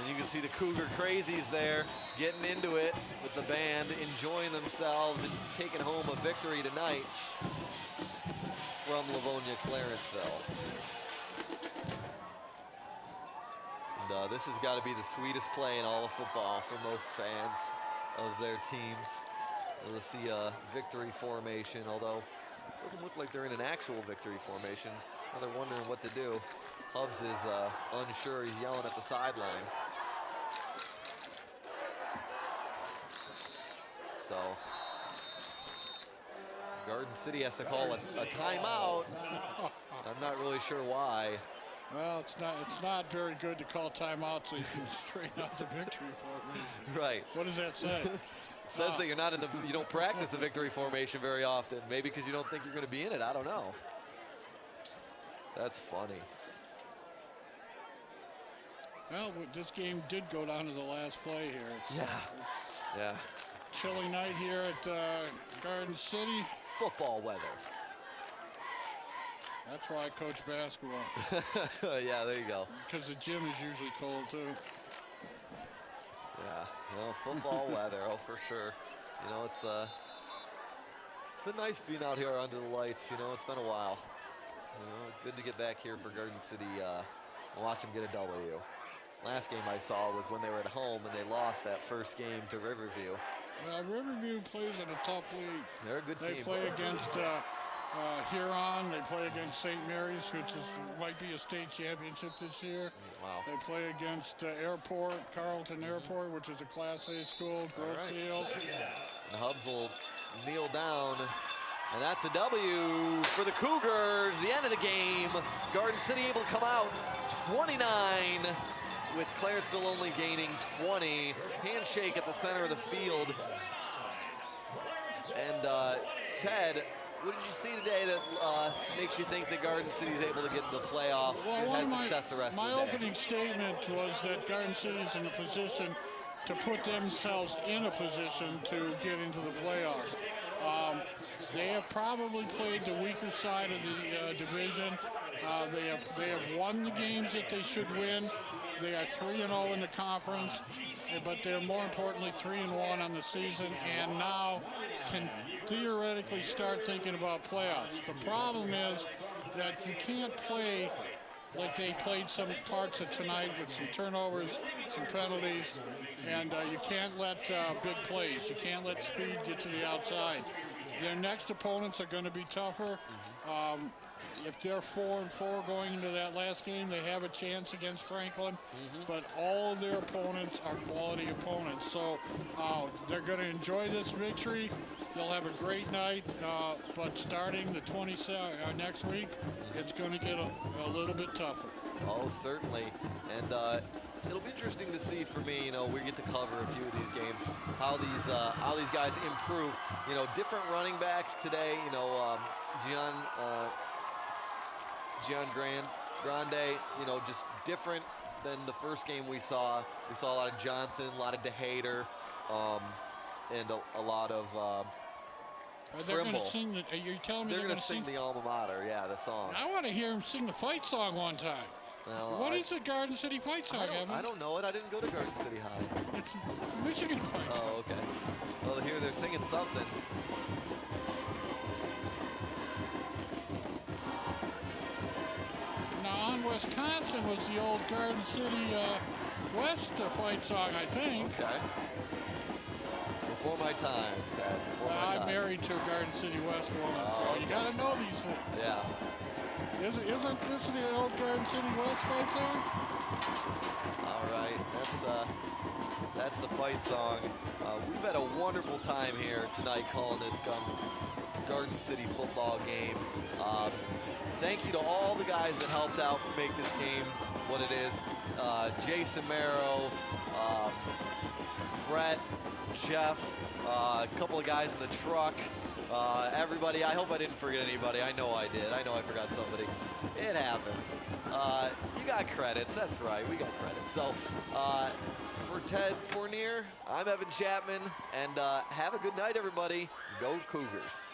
And you can see the Cougar crazies there getting into it with the band, enjoying themselves and taking home a victory tonight from Livonia Clarenceville. And this has got to be the sweetest play in all of football for most fans of their teams. We'll see a victory formation, although it doesn't look like they're in an actual victory formation. Now they're wondering what to do. Hubbs is unsure. He's yelling at the sideline. So Garden City has to call a timeout. I'm not really sure why. Well, it's not very good to call timeout so you can straighten out the victory formation. Right. What does that say? It says that you don't practice the victory formation very often. Maybe because you don't think you're going to be in it. I don't know. That's funny. Well, this game did go down to the last play here. Yeah. Chilly night here at Garden City. Football weather. That's why I coach basketball. Yeah, there you go. Because the gym is usually cold too. Yeah, well, it's football weather, oh, for sure. You know, it's been nice being out here under the lights. You know, it's been a while. You know, good to get back here for Garden City and watch them get a W. Last game I saw was when they were at home and they lost that first game to Riverview. Well, Riverview plays in a tough league. They're a good team. They play against Huron. They play against St. Mary's, which might be a state championship this year. Wow. They play against Airport, Carleton Airport, which is a Class A school, Grove-Seal. The Hubs will kneel down, and that's a W for the Cougars. The end of the game. Garden City able to come out 29, with Clarenceville only gaining 20. Handshake at the center of the field. And Ted, what did you see today that makes you think that Garden City is able to get into the playoffs and have success the rest of the day? My opening statement was that Garden City is in a position to put themselves in a position to get into the playoffs. They have probably played the weaker side of the division. They have won the games that they should win. They are 3-0 in the conference, but they're more importantly 3-1 on the season, and now can theoretically start thinking about playoffs. The problem is that you can't play like they played some parts of tonight with some turnovers, some penalties, and you can't let big plays. You can't let speed get to the outside. Their next opponents are going to be tougher. If they're 4-4 going into that last game, they have a chance against Franklin. But all of their opponents are quality opponents. So they're going to enjoy this victory. They'll have a great night. But starting the 27th next week, it's going to get a little bit tougher. Oh, certainly. And it'll be interesting to see for me, we get to cover a few of these games, how these guys improve. Different running backs today, Gian Grande, just different than the first game we saw. We saw a lot of Johnson, a lot of DeHater, and a lot of They're going to Trimble. sing you're telling me They're going to sing the alma mater, the song. I want to hear them sing the fight song one time. Well, What is the Garden City fight song, Evan? I don't know it. I didn't go to Garden City High. It's Michigan fight song. Oh, okay. Well, here they're singing something. Now, on Wisconsin was the old Garden City West fight song, I think. Okay. Before my time, Dad. Before my I'm time. married to a Garden City West woman, so okay. you got to know these things. Yeah. Isn't this the old Garden City West fight song? All right. That's the fight song. We've had a wonderful time here tonight calling this Garden City football game. Thank you to all the guys that helped out make this game what it is. Jason Merrow, Brett, Jeff, a couple of guys in the truck, everybody. I hope I didn't forget anybody. I know I did. I know I forgot somebody. It happens. You got credits. That's right. We got credits. So for Ted Fournier, I'm Evan Chapman, and have a good night, everybody. Go Cougars.